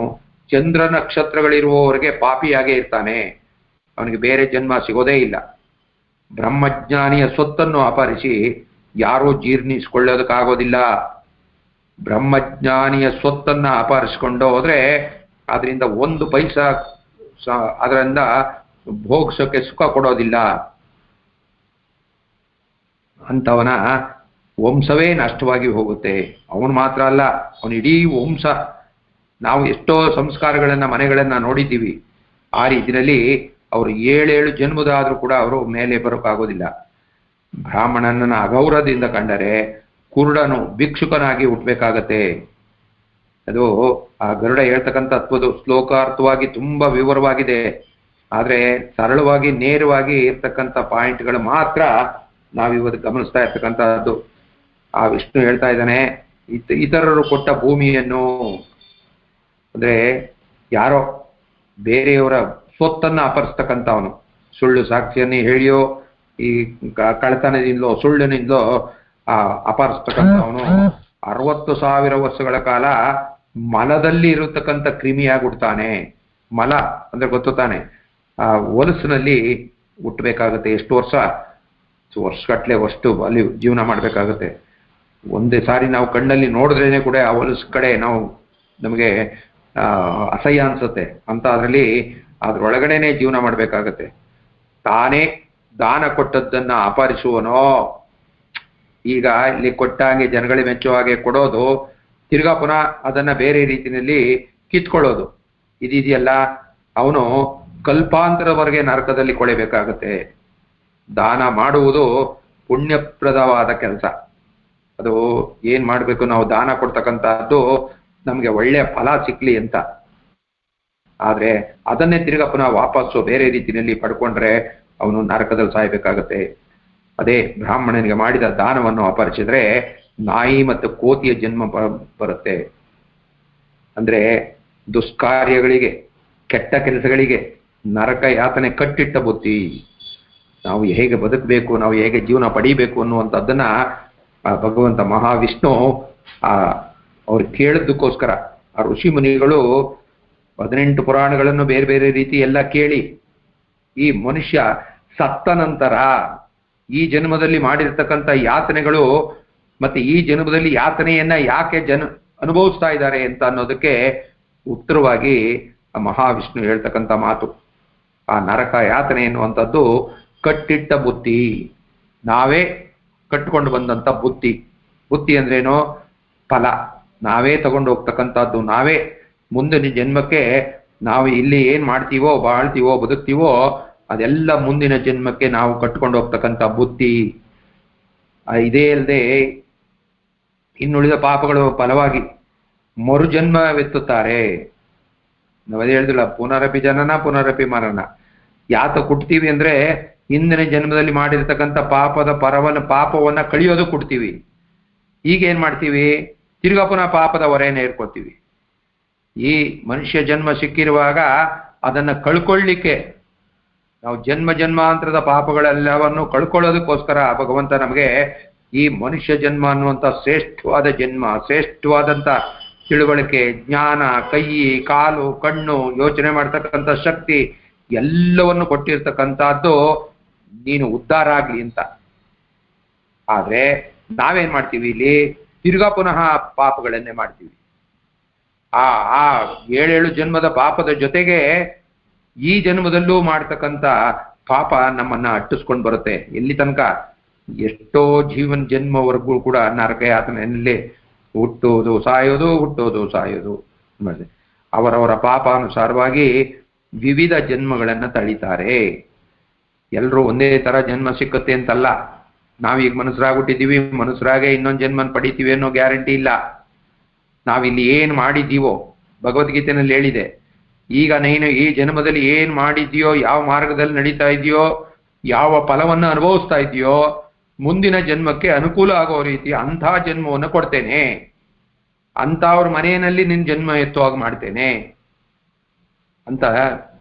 ಚಂದ್ರ ನಕ್ಷತ್ರಗಳಿರುವವರೆಗೆ ಪಾಪಿಯಾಗೇ ಇರ್ತಾನೆ, ಅವನಿಗೆ ಬೇರೆ ಜನ್ಮ ಸಿಗೋದೇ ಇಲ್ಲ. ಬ್ರಹ್ಮಜ್ಞಾನಿಯ ಸ್ವತ್ತನ್ನು ಅಪಹರಿಸಿ ಯಾರೂ ಜೀರ್ಣಿಸಿಕೊಳ್ಳೋದಕ್ಕಾಗೋದಿಲ್ಲ. ಬ್ರಹ್ಮಜ್ಞಾನಿಯ ಸ್ವತ್ತನ್ನ ಅಪಹರಿಸ್ಕೊಂಡು ಹೋದ್ರೆ ಅದರಿಂದ 1 ಪೈಸಾ ಅದರಿಂದ ಭೋಗಿಸೋಕೆ ಸುಖ ಕೊಡೋದಿಲ್ಲ. ಅಂತವನ ವಂಶವೇ ನಷ್ಟವಾಗಿ ಹೋಗುತ್ತೆ. ಅವನು ಮಾತ್ರ ಅಲ್ಲ, ಅವನ ಇಡೀ ವಂಶ. ನಾವು ಎಷ್ಟೋ ಸಂಸ್ಕಾರಗಳನ್ನ ಮನೆಗಳನ್ನ ನೋಡಿದ್ದೀವಿ. ಆ ರೀತಿಯಲ್ಲಿ ಅವರು 7 ಜನ್ಮದಾದ್ರೂ ಕೂಡ ಅವರು ಮೇಲೆ ಬರೋಕ್ಕಾಗೋದಿಲ್ಲ. ಬ್ರಾಹ್ಮಣನನ್ನ ಅಗೌರವದಿಂದ ಕಂಡರೆ ಕುರುಡನು ಭಿಕ್ಷುಕನಾಗಿ ಹುಟ್ಟಬೇಕಾಗತ್ತೆ. ಅದು ಆ ಗರುಡ ಹೇಳ್ತಕ್ಕಂಥ ತತ್ವದ ಶ್ಲೋಕಾರ್ಥವಾಗಿ ತುಂಬಾ ವಿವರವಾಗಿದೆ. ಆದ್ರೆ ಸರಳವಾಗಿ ನೇರವಾಗಿ ಇರ್ತಕ್ಕಂಥ ಪಾಯಿಂಟ್ಗಳು ಮಾತ್ರ ನಾವಿವತ್ತು ಗಮನಿಸ್ತಾ ಇರ್ತಕ್ಕಂಥದ್ದು. ಆ ವಿಷ್ಣು ಹೇಳ್ತಾ ಇದ್ದಾನೆ, ಇತರರು ಕೊಟ್ಟ ಭೂಮಿಯನ್ನು, ಅಂದ್ರೆ ಯಾರೋ ಬೇರೆಯವರ ಸ್ವತ್ತನ್ನ ಅಪಹರಿಸ್ತಕ್ಕಂಥವನು, ಸುಳ್ಳು ಸಾಕ್ಷಿಯನ್ನೇ ಹೇಳಿಯೋ ಈ ಕಳ್ಳತನದಿಂದಲೋ ಸುಳ್ಳಿನಿಂದಲೋ ಅಪಹರಿಸ್ತಕ್ಕಂಥವನು 60,000 ವರ್ಷಗಳ ಕಾಲ ಮಲದಲ್ಲಿ ಇರತಕ್ಕಂಥ ಕ್ರಿಮಿಯಾಗಿ ಮಲ ಅಂದ್ರೆ ಗೊತ್ತು ತಾನೆ, ಆ ಹೊಲಸಿನಲ್ಲಿ ಹುಟ್ಟಬೇಕಾಗತ್ತೆ. ಎಷ್ಟು ವರ್ಷಗಟ್ಲೆ ಅಲ್ಲಿ ಜೀವನ ಮಾಡ್ಬೇಕಾಗತ್ತೆ. ಒಂದೇ ಸಾರಿ ನಾವು ಕಣ್ಣಲ್ಲಿ ನೋಡಿದ್ರೇನೆ ಕೂಡ ಆ ಹೊಲಸು ಕಡೆ ನಮಗೆ ಅಸಹ್ಯ ಅನ್ಸುತ್ತೆ ಅಂತ. ಅದ್ರೊಳಗಡೆನೆ ಜೀವನ ಮಾಡ್ಬೇಕಾಗತ್ತೆ. ತಾನೇ ದಾನ ಕೊಟ್ಟದ್ದನ್ನ ಅಪಹರಿಸುವನೋ, ಈಗ ಇಲ್ಲಿ ಕೊಟ್ಟಾಗೆ ಜನಗಳಿಗೆ ಮೆಚ್ಚುವ ಹಾಗೆ ಕೊಡೋದು, ತಿರ್ಗಾ ಪುನಃ ಅದನ್ನ ಬೇರೆ ರೀತಿಯಲ್ಲಿ ಕಿತ್ಕೊಳ್ಳೋದು, ಇದೆಯಲ್ಲ, ಅವನು ಕಲ್ಪಾಂತರವರೆಗೆ ನರಕದಲ್ಲಿ ಕೊಳೆಬೇಕಾಗತ್ತೆ. ದಾನ ಮಾಡುವುದು ಪುಣ್ಯಪ್ರದವಾದ ಕೆಲಸ. ಅದು ಏನ್ ಮಾಡ್ಬೇಕು, ನಾವು ದಾನ ಕೊಡ್ತಕ್ಕಂಥದ್ದು ನಮ್ಗೆ ಒಳ್ಳೆಯ ಫಲ ಸಿಕ್ಲಿ ಅಂತ. ಆದ್ರೆ ಅದನ್ನೇ ತಿರ್ಗಾ ಪುನಃ ವಾಪಸ್ಸು ಬೇರೆ ರೀತಿಯಲ್ಲಿ ಪಡ್ಕೊಂಡ್ರೆ ಅವನು ನರಕದಲ್ಲಿ ಸಾಯ್ಬೇಕಾಗತ್ತೆ. ಅದೇ ಬ್ರಾಹ್ಮಣನಿಗೆ ಮಾಡಿದ ದಾನವನ್ನು ಅಪಹರಿಸಿದ್ರೆ ನಾಯಿ ಮತ್ತು ಕೋತಿಯ ಜನ್ಮ ಬರುತ್ತೆ. ಅಂದ್ರೆ ದುಷ್ಕಾರ್ಯಗಳಿಗೆ, ಕೆಟ್ಟ ಕೆಲಸಗಳಿಗೆ ನರಕ ಯಾತನೆ ಕಟ್ಟಿಟ್ಟ ಬುದ್ಧಿ. ನಾವು ಹೇಗೆ ಬದುಕಬೇಕು, ನಾವು ಹೇಗೆ ಜೀವನ ಪಡೀಬೇಕು ಅನ್ನುವಂಥದ್ದನ್ನ ಭಗವಂತ ಮಹಾವಿಷ್ಣು ಅವ್ರು ಕೇಳಿದ್ದಕ್ಕೋಸ್ಕರ ಆ ಋಷಿ ಮುನಿಗಳು 18 ಪುರಾಣಗಳನ್ನು ಬೇರೆ ಬೇರೆ ರೀತಿ ಎಲ್ಲ ಕೇಳಿ ಈ ಮನುಷ್ಯ ಸತ್ತ ನಂತರ ಈ ಜನ್ಮದಲ್ಲಿ ಮಾಡಿರ್ತಕ್ಕಂಥ ಯಾತನೆಗಳು ಮತ್ತೆ ಈ ಜನ್ಮದಲ್ಲಿ ಯಾತನೆಯನ್ನ ಯಾಕೆ ಅನುಭವಿಸ್ತಾ ಇದ್ದಾರೆ ಅಂತ ಅನ್ನೋದಕ್ಕೆ ಉತ್ತರವಾಗಿ ಆ ಮಹಾವಿಷ್ಣು ಹೇಳ್ತಕ್ಕಂಥ ಮಾತು. ಆ ನರಕ ಯಾತನೆ ಎನ್ನುವಂಥದ್ದು ಕಟ್ಟಿಟ್ಟ ಬುದ್ಧಿ, ನಾವೇ ಕಟ್ಟಿಕೊಂಡು ಬಂದಂಥ ಬುದ್ಧಿ. ಬುದ್ಧಿ ಅಂದ್ರೇನು? ಫಲ. ನಾವೇ ತಗೊಂಡು ಹೋಗ್ತಕ್ಕಂಥದ್ದು, ನಾವೇ ಮುಂದಿನ ಜನ್ಮಕ್ಕೆ ನಾವು ಇಲ್ಲಿ ಏನ್ ಮಾಡ್ತೀವೋ, ಬಾಳ್ತೀವೋ, ಬದುಕ್ತೀವೋ ಅದೆಲ್ಲ ಮುಂದಿನ ಜನ್ಮಕ್ಕೆ ನಾವು ಕಟ್ಕೊಂಡು ಹೋಗ್ತಕ್ಕಂಥ ಬುದ್ಧಿ. ಇದೇ ಅಲ್ಲದೆ ಇನ್ನುಳಿದ ಪಾಪಗಳು ಫಲವಾಗಿ ಮರುಜನ್ಮವೆತ್ತುತ್ತಾರೆ. ನಾವದೇ ಹೇಳಿದಿಲ್ಲ, ಪುನರಪಿ ಜನನ ಪುನರಪಿ ಮರಣ. ಯಾತ ಕೊಡ್ತೀವಿ ಅಂದ್ರೆ ಹಿಂದಿನ ಜನ್ಮದಲ್ಲಿ ಮಾಡಿರ್ತಕ್ಕಂಥ ಪಾಪವನ್ನ ಕಳಿಯೋದು ಕೊಡ್ತೀವಿ. ಈಗ ಏನ್ ಮಾಡ್ತೀವಿ? ತಿರ್ಗಾ ಪುನಃ ಪಾಪದ ಹೊರೆಯನ್ನು ಏರ್ಕೊತೀವಿ. ಈ ಮನುಷ್ಯ ಜನ್ಮ ಸಿಕ್ಕಿರುವಾಗ ಅದನ್ನ ಕಳ್ಕೊಳ್ಳಿಕ್ಕೆ ನಾವು ಜನ್ಮಾಂತರದ ಪಾಪಗಳೆಲ್ಲವನ್ನು ಕಳ್ಕೊಳ್ಳೋದಕ್ಕೋಸ್ಕರ ಭಗವಂತ ನಮಗೆ ಈ ಮನುಷ್ಯ ಜನ್ಮ ಅನ್ನುವಂಥ ಶ್ರೇಷ್ಠವಾದ ಜನ್ಮ, ಶ್ರೇಷ್ಠವಾದಂಥ ತಿಳುವಳಿಕೆ, ಜ್ಞಾನ, ಕೈ, ಕಾಲು, ಕಣ್ಣು, ಯೋಚನೆ ಮಾಡ್ತಕ್ಕಂಥ ಶಕ್ತಿ ಎಲ್ಲವನ್ನು ಕೊಟ್ಟಿರ್ತಕ್ಕಂಥದ್ದು ನೀನು ಉದ್ಧಾರ ಆಗ್ಲಿ ಅಂತ. ಆದ್ರೆ ನಾವೇನ್ ಮಾಡ್ತೀವಿ? ಇಲ್ಲಿ ತಿರ್ಗಾ ಪುನಃ ಪಾಪಗಳನ್ನೇ ಮಾಡ್ತೀವಿ. ಆ 7 ಜನ್ಮದ ಪಾಪದ ಜೊತೆಗೆ ಈ ಜನ್ಮದಲ್ಲೂ ಮಾಡ್ತಕ್ಕಂಥ ಪಾಪ ನಮ್ಮನ್ನ ಅಟ್ಟಿಸ್ಕೊಂಡು ಬರುತ್ತೆ. ಎಲ್ಲಿ ತನಕ? ಎಷ್ಟೋ ಜನ್ಮವರೆಗೂ ಕೂಡ ನರಕ ಯಾತನೆಯಲ್ಲಿ ಹುಟ್ಟೋದು ಸಾಯೋದು, ಹುಟ್ಟೋದು ಸಾಯೋದು. ಅವರವರ ಪಾಪಾನುಸಾರವಾಗಿ ವಿವಿಧ ಜನ್ಮಗಳನ್ನ ತಳಿತಾರೆ. ಎಲ್ಲರೂ ಒಂದೇ ತರ ಜನ್ಮ ಸಿಕ್ಕತ್ತೆ ಅಂತಲ್ಲ. ನಾವೀಗ ಮನುಷ್ಯರಾಗ್ಬಿಟ್ಟಿದ್ದೀವಿ, ಮನುಷ್ಯರಾಗೆ ಇನ್ನೊಂದು ಜನ್ಮನ ಪಡಿತೀವಿ ಅನ್ನೋ ಗ್ಯಾರಂಟಿ ಇಲ್ಲ. ನಾವಿಲ್ಲಿ ಏನ್ ಮಾಡಿದ್ದೀವೋ ಭಗವದ್ಗೀತೆನಲ್ಲಿ ಹೇಳಿದೆ. ಈಗ ನೀನು ಈ ಜನ್ಮದಲ್ಲಿ ಏನ್ ಮಾಡಿದ್ಯೋ, ಯಾವ ಮಾರ್ಗದಲ್ಲಿ ನಡೀತಾ ಇದೆಯೋ, ಯಾವ ಫಲವನ್ನು ಅನುಭವಿಸ್ತಾ ಇದೆಯೋ, ಮುಂದಿನ ಜನ್ಮಕ್ಕೆ ಅನುಕೂಲ ಆಗೋ ರೀತಿ ಅಂಥ ಜನ್ಮವನ್ನು ಕೊಡ್ತೇನೆ, ಅಂಥವ್ರ ಮನೆಯಲ್ಲಿ ನಿನ್ನ ಜನ್ಮ ಎತ್ತುವಾಗ ಮಾಡ್ತೇನೆ ಅಂತ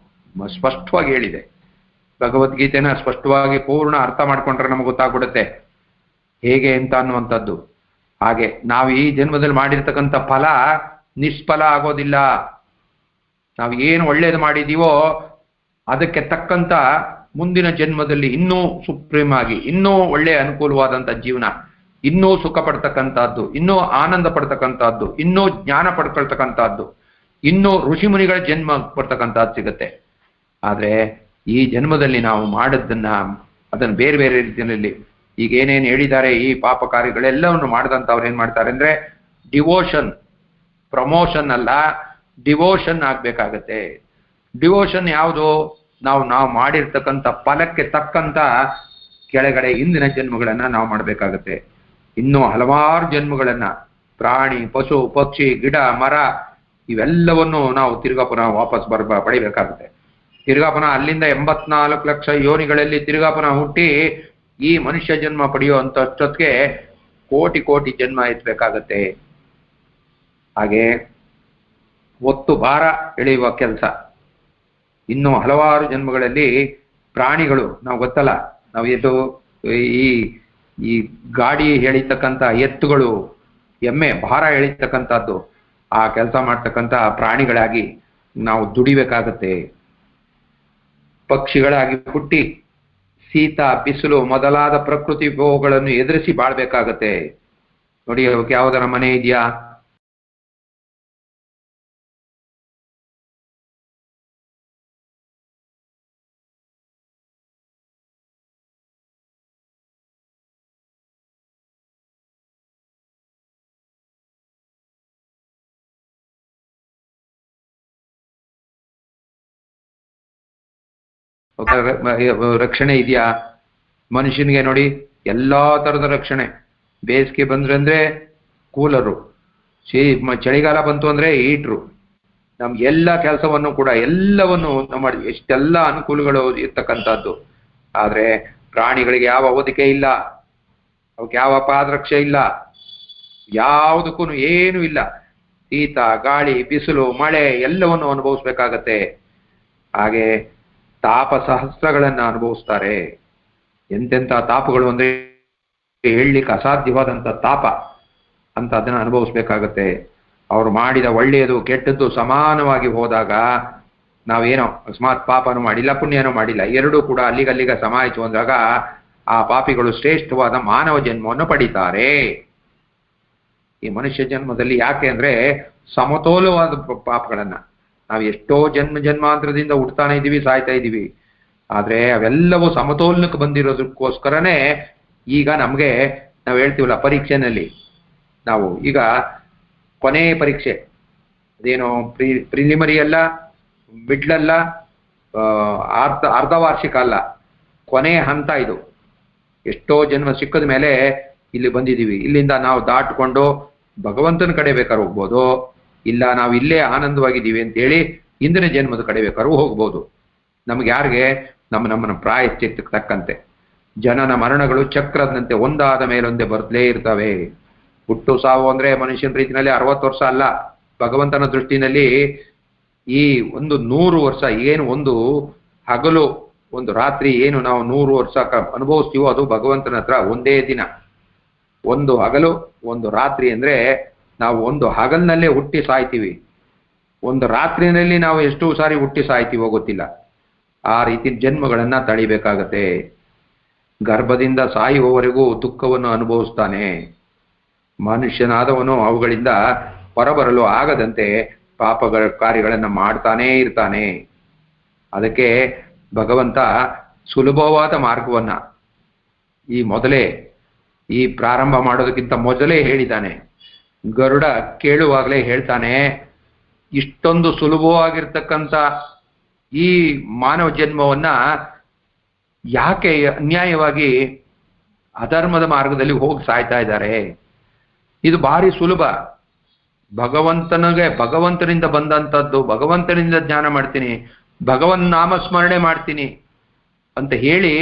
ಸ್ಪಷ್ಟವಾಗಿ ಹೇಳಿದೆ. ಭಗವದ್ಗೀತೆನ ಸ್ಪಷ್ಟವಾಗಿ ಪೂರ್ಣ ಅರ್ಥ ಮಾಡ್ಕೊಂಡ್ರೆ ನಮಗೆ ಗೊತ್ತಾಗ್ಬಿಡುತ್ತೆ ಹೇಗೆ ಅಂತ ಅನ್ನುವಂಥದ್ದು. ಹಾಗೆ ನಾವು ಈ ಜನ್ಮದಲ್ಲಿ ಮಾಡಿರ್ತಕ್ಕಂಥ ಫಲ ನಿಷ್ಫಲ ಆಗೋದಿಲ್ಲ. ನಾವು ಏನು ಒಳ್ಳೇದು ಮಾಡಿದೀವೋ ಅದಕ್ಕೆ ತಕ್ಕಂತ ಮುಂದಿನ ಜನ್ಮದಲ್ಲಿ ಇನ್ನೂ ಸುಪ್ರೀಂ ಆಗಿ, ಇನ್ನೂ ಒಳ್ಳೆಯ ಅನುಕೂಲವಾದಂಥ ಜೀವನ, ಇನ್ನೂ ಸುಖ ಪಡ್ತಕ್ಕಂಥದ್ದು, ಇನ್ನೂ ಆನಂದ ಪಡ್ತಕ್ಕಂಥದ್ದು, ಇನ್ನೂ ಜ್ಞಾನ ಪಡ್ಕೊಳ್ತಕ್ಕಂಥದ್ದು, ಇನ್ನೂ ಋಷಿ ಮುನಿಗಳ ಜನ್ಮ ಪಡ್ತಕ್ಕಂಥದ್ದು ಸಿಗತ್ತೆ. ಆದ್ರೆ ಈ ಜನ್ಮದಲ್ಲಿ ನಾವು ಮಾಡಿದ್ದನ್ನ ಅದನ್ನು ಬೇರೆ ಬೇರೆ ರೀತಿಯಲ್ಲಿ ಈಗ ಏನೇನು ಹೇಳಿದ್ದಾರೆ ಈ ಪಾಪ ಕಾರ್ಯಗಳೆಲ್ಲವನ್ನು ಮಾಡಿದಂಥವ್ರು ಏನ್ ಮಾಡ್ತಾರೆ ಅಂದ್ರೆ ಡಿವೋಷನ್, ಪ್ರಮೋಷನ್ ಅಲ್ಲ, ಡಿವೋಷನ್ ಆಗ್ಬೇಕಾಗತ್ತೆ. ಡಿವೋಷನ್ ಯಾವುದು? ನಾವು ಮಾಡಿರ್ತಕ್ಕಂಥ ಫಲಕ್ಕೆ ತಕ್ಕಂತ ಕೆಳಗಡೆ ಹಿಂದಿನ ಜನ್ಮಗಳನ್ನ ನಾವು ಮಾಡಬೇಕಾಗತ್ತೆ. ಇನ್ನೂ ಹಲವಾರು ಜನ್ಮಗಳನ್ನ, ಪ್ರಾಣಿ, ಪಶು, ಪಕ್ಷಿ, ಗಿಡ, ಮರ ಇವೆಲ್ಲವನ್ನು ನಾವು ತಿರ್ಗಾ ಪುನಃ ವಾಪಸ್ ಪಡಿಬೇಕಾಗುತ್ತೆ. ತಿರ್ಗಾ ಪುನಃ ಅಲ್ಲಿಂದ 84 ಲಕ್ಷ ಯೋನಿಗಳಲ್ಲಿ ತಿರ್ಗಾ ಪುನಃ ಹುಟ್ಟಿ ಈ ಮನುಷ್ಯ ಜನ್ಮ ಪಡೆಯುವಂತಷ್ಟೊತ್ತಿಗೆ ಕೋಟಿ ಕೋಟಿ ಜನ್ಮ ಎತ್ತಬೇಕಾಗತ್ತೆ. ಹಾಗೆ ಒತ್ತು ಭಾರ ಎಳೆಯುವ ಕೆಲಸ. ಇನ್ನು ಹಲವಾರು ಜನ್ಮಗಳಲ್ಲಿ ಪ್ರಾಣಿಗಳು, ನಾವು ಗೊತ್ತಲ್ಲ, ನಾವು ಈ ಗಾಡಿ ಎಳಿತಕ್ಕಂಥ ಎತ್ತುಗಳು, ಎಮ್ಮೆ ಭಾರ ಎಳಿತಕ್ಕಂಥದ್ದು, ಆ ಕೆಲಸ ಮಾಡ್ತಕ್ಕಂಥ ಪ್ರಾಣಿಗಳಾಗಿ ನಾವು ದುಡಿಬೇಕಾಗತ್ತೆ. ಪಕ್ಷಿಗಳಾಗಿ ಹುಟ್ಟಿ ಶೀತ, ಬಿಸಿಲು ಮೊದಲಾದ ಪ್ರಕೃತಿ ವಿಭವಗಳನ್ನು ಎದುರಿಸಿ ಬಾಳ್ಬೇಕಾಗತ್ತೆ. ನೋಡಿ, ಅವಕ್ಕೆ ಯಾವುದರ ಮನೆ ಇದೆಯಾ? ರಕ್ಷಣೆ ಇದೆಯಾ? ಮನುಷ್ಯನಿಗೆ ನೋಡಿ ಎಲ್ಲಾ ತರದ ರಕ್ಷಣೆ. ಬೇಸಿಗೆ ಬಂದ್ರೆ ಕೂಲರು, ಚಳಿಗಾಲ ಬಂತು ಅಂದ್ರೆ ಹೀಟ್ರು, ನಮ್ಗೆಲ್ಲ ಕೆಲಸವನ್ನು ಕೂಡ ಎಲ್ಲವನ್ನು ನಮ್ಮ ಎಷ್ಟೆಲ್ಲ ಅನುಕೂಲಗಳು ಇರ್ತಕ್ಕಂಥದ್ದು. ಆದ್ರೆ ಪ್ರಾಣಿಗಳಿಗೆ ಯಾವ ಹೊದಿಕೆ ಇಲ್ಲ, ಅವಕ್ಕೆ ಯಾವ ಪಾದರಕ್ಷೆ ಇಲ್ಲ, ಯಾವುದಕ್ಕೂ ಏನೂ ಇಲ್ಲ. ಶೀತ, ಗಾಳಿ, ಬಿಸಿಲು, ಮಳೆ ಎಲ್ಲವನ್ನು ಅನುಭವಿಸ್ಬೇಕಾಗತ್ತೆ. ಹಾಗೆ ತಾಪ ಸಹಸ್ರಗಳನ್ನ ಅನುಭವಿಸ್ತಾರೆ. ಎಂತೆಂಥ ತಾಪಗಳು ಅಂದ್ರೆ ಹೇಳಲಿಕ್ಕೆ ಅಸಾಧ್ಯವಾದಂಥ ತಾಪ ಅಂತ ಅದನ್ನ ಅನುಭವಿಸ್ಬೇಕಾಗತ್ತೆ. ಅವರು ಮಾಡಿದ ಒಳ್ಳೆಯದು ಕೆಟ್ಟದ್ದು ಸಮಾನವಾಗಿ ಹೋದಾಗ ನಾವೇನೋ ಅಕಸ್ಮಾತ್ ಪಾಪನೂ ಮಾಡಿಲ್ಲ ಪುಣ್ಯನೂ ಮಾಡಿಲ್ಲ, ಎರಡೂ ಕೂಡ ಅಲ್ಲಿಗಲ್ಲಿಗ ಸಮ ಆಯಿತು ಅಂದಾಗ ಆ ಪಾಪಿಗಳು ಶ್ರೇಷ್ಠವಾದ ಮಾನವ ಜನ್ಮವನ್ನು ಪಡಿತಾರೆ. ಈ ಮನುಷ್ಯ ಜನ್ಮದಲ್ಲಿ ಯಾಕೆ ಅಂದ್ರೆ ಸಮತೋಲವಾದ ಪಾಪಗಳನ್ನ ನಾವು ಎಷ್ಟೋ ಜನ್ಮಾಂತರದಿಂದ ಹುಡ್ತಾನೆ ಇದ್ದೀವಿ, ಸಾಯ್ತಾ ಇದ್ದೀವಿ. ಆದ್ರೆ ಅವೆಲ್ಲವೂ ಸಮತೋಲನಕ್ಕೆ ಬಂದಿರೋದಕ್ಕೋಸ್ಕರನೇ ಈಗ ನಮ್ಗೆ ನಾವು ಹೇಳ್ತೀವಲ್ಲ, ಪರೀಕ್ಷೆನಲ್ಲಿ ನಾವು ಈಗ ಕೊನೆ ಪರೀಕ್ಷೆ ಅದೇನೋ ಪ್ರಿಲಿಮರಿ ಅಲ್ಲ, ಮಿಡ್ಲ್ ಅಲ್ಲ, ಅರ್ಧ ವಾರ್ಷಿಕ ಅಲ್ಲ, ಕೊನೆ ಹಂತ ಇದು. ಎಷ್ಟೋ ಜನ್ಮ ಸಿಕ್ಕದ ಮೇಲೆ ಇಲ್ಲಿ ಬಂದಿದ್ದೀವಿ. ಇಲ್ಲಿಂದ ನಾವು ದಾಟ್ಕೊಂಡು ಭಗವಂತನ ಕಡೆ ಬೇಕಾದ್ರೂ ಹೋಗ್ಬೋದು, ಇಲ್ಲ ನಾವು ಇಲ್ಲೇ ಆನಂದವಾಗಿದ್ದೀವಿ ಅಂತೇಳಿ ಇಂದಿನ ಜನ್ಮದ ಕಡೆ ಬೇಕಾದ್ರೂ ಹೋಗ್ಬೋದು. ನಮ್ಗೆ ಯಾರಿಗೆ ನಮ್ಮನ್ನ ಪ್ರಾಯಶ್ಚಿತ್ತಕ್ಕೆ ತಕ್ಕಂತೆ ಜನನ ಮರಣಗಳು ಚಕ್ರದಂತೆ ಒಂದಾದ ಮೇಲೊಂದೇ ಬರ್ತಲೇ ಇರ್ತವೆ. ಹುಟ್ಟು ಸಾವು ಅಂದ್ರೆ ಮನುಷ್ಯನ ರೀತಿಯಲ್ಲಿ 60 ವರ್ಷ ಅಲ್ಲ. ಭಗವಂತನ ದೃಷ್ಟಿನಲ್ಲಿ ಈ 100 ವರ್ಷ ಏನು ಒಂದು ಹಗಲು ಒಂದು ರಾತ್ರಿ ಏನು ನಾವು 100 ವರ್ಷ ಅನುಭವಿಸ್ತೀವೋ ಅದು ಭಗವಂತನ ಹತ್ರ ಒಂದೇ ದಿನ. ಒಂದು ಹಗಲು ಒಂದು ರಾತ್ರಿ ಅಂದ್ರೆ ನಾವು ಒಂದು ಹಗಲಿನಲ್ಲೇ ಹುಟ್ಟಿ ಸಾಯ್ತೀವಿ, ಒಂದು ರಾತ್ರಿನಲ್ಲಿ ನಾವು ಎಷ್ಟು ಸಾರಿ ಹುಟ್ಟಿ ಸಾಯ್ತೀವೋ ಗೊತ್ತಿಲ್ಲ. ಆ ರೀತಿ ಜನ್ಮಗಳನ್ನ ತಳಿಬೇಕಾಗತ್ತೆ. ಗರ್ಭದಿಂದ ಸಾಯುವವರೆಗೂ ದುಃಖವನ್ನು ಅನುಭವಿಸ್ತಾನೆ. ಮನುಷ್ಯನಾದವನು ಅವುಗಳಿಂದ ಹೊರಬರಲು ಆಗದಂತೆ ಪಾಪಗಳ ಕಾರ್ಯಗಳನ್ನು ಮಾಡ್ತಾನೇ ಇರ್ತಾನೆ. ಅದಕ್ಕೆ ಭಗವಂತ ಸುಲಭವಾದ ಮಾರ್ಗವನ್ನ ಈ ಪ್ರಾರಂಭ ಮಾಡೋದಕ್ಕಿಂತ ಮೊದಲೇ ಹೇಳಿದ್ದಾನೆ. ಗರುಡ ಕೇಳುವಾಗಲೇ ಹೇಳ್ತಾನೆ, ಇಷ್ಟೊಂದು ಸುಲಭವಾಗಿರ್ತಕ್ಕಂಥ ಈ ಮಾನವ ಜನ್ಮವನ್ನ ಯಾಕೆ ಅನ್ಯಾಯವಾಗಿ ಅಧರ್ಮದ ಮಾರ್ಗದಲ್ಲಿ ಹೋಗಿ ಸಾಯ್ತಾ ಇದ್ದಾರೆ? ಇದು ಭಾರಿ ಸುಲಭ. ಭಗವಂತನಿಂದ ಬಂದಂಥದ್ದು, ಭಗವಂತನಿಂದ ಜ್ಞಾನ ಮಾಡ್ತೀನಿ, ಭಗವನ್ ನಾಮಸ್ಮರಣೆ ಮಾಡ್ತೀನಿ ಅಂತ ಹೇಳಿ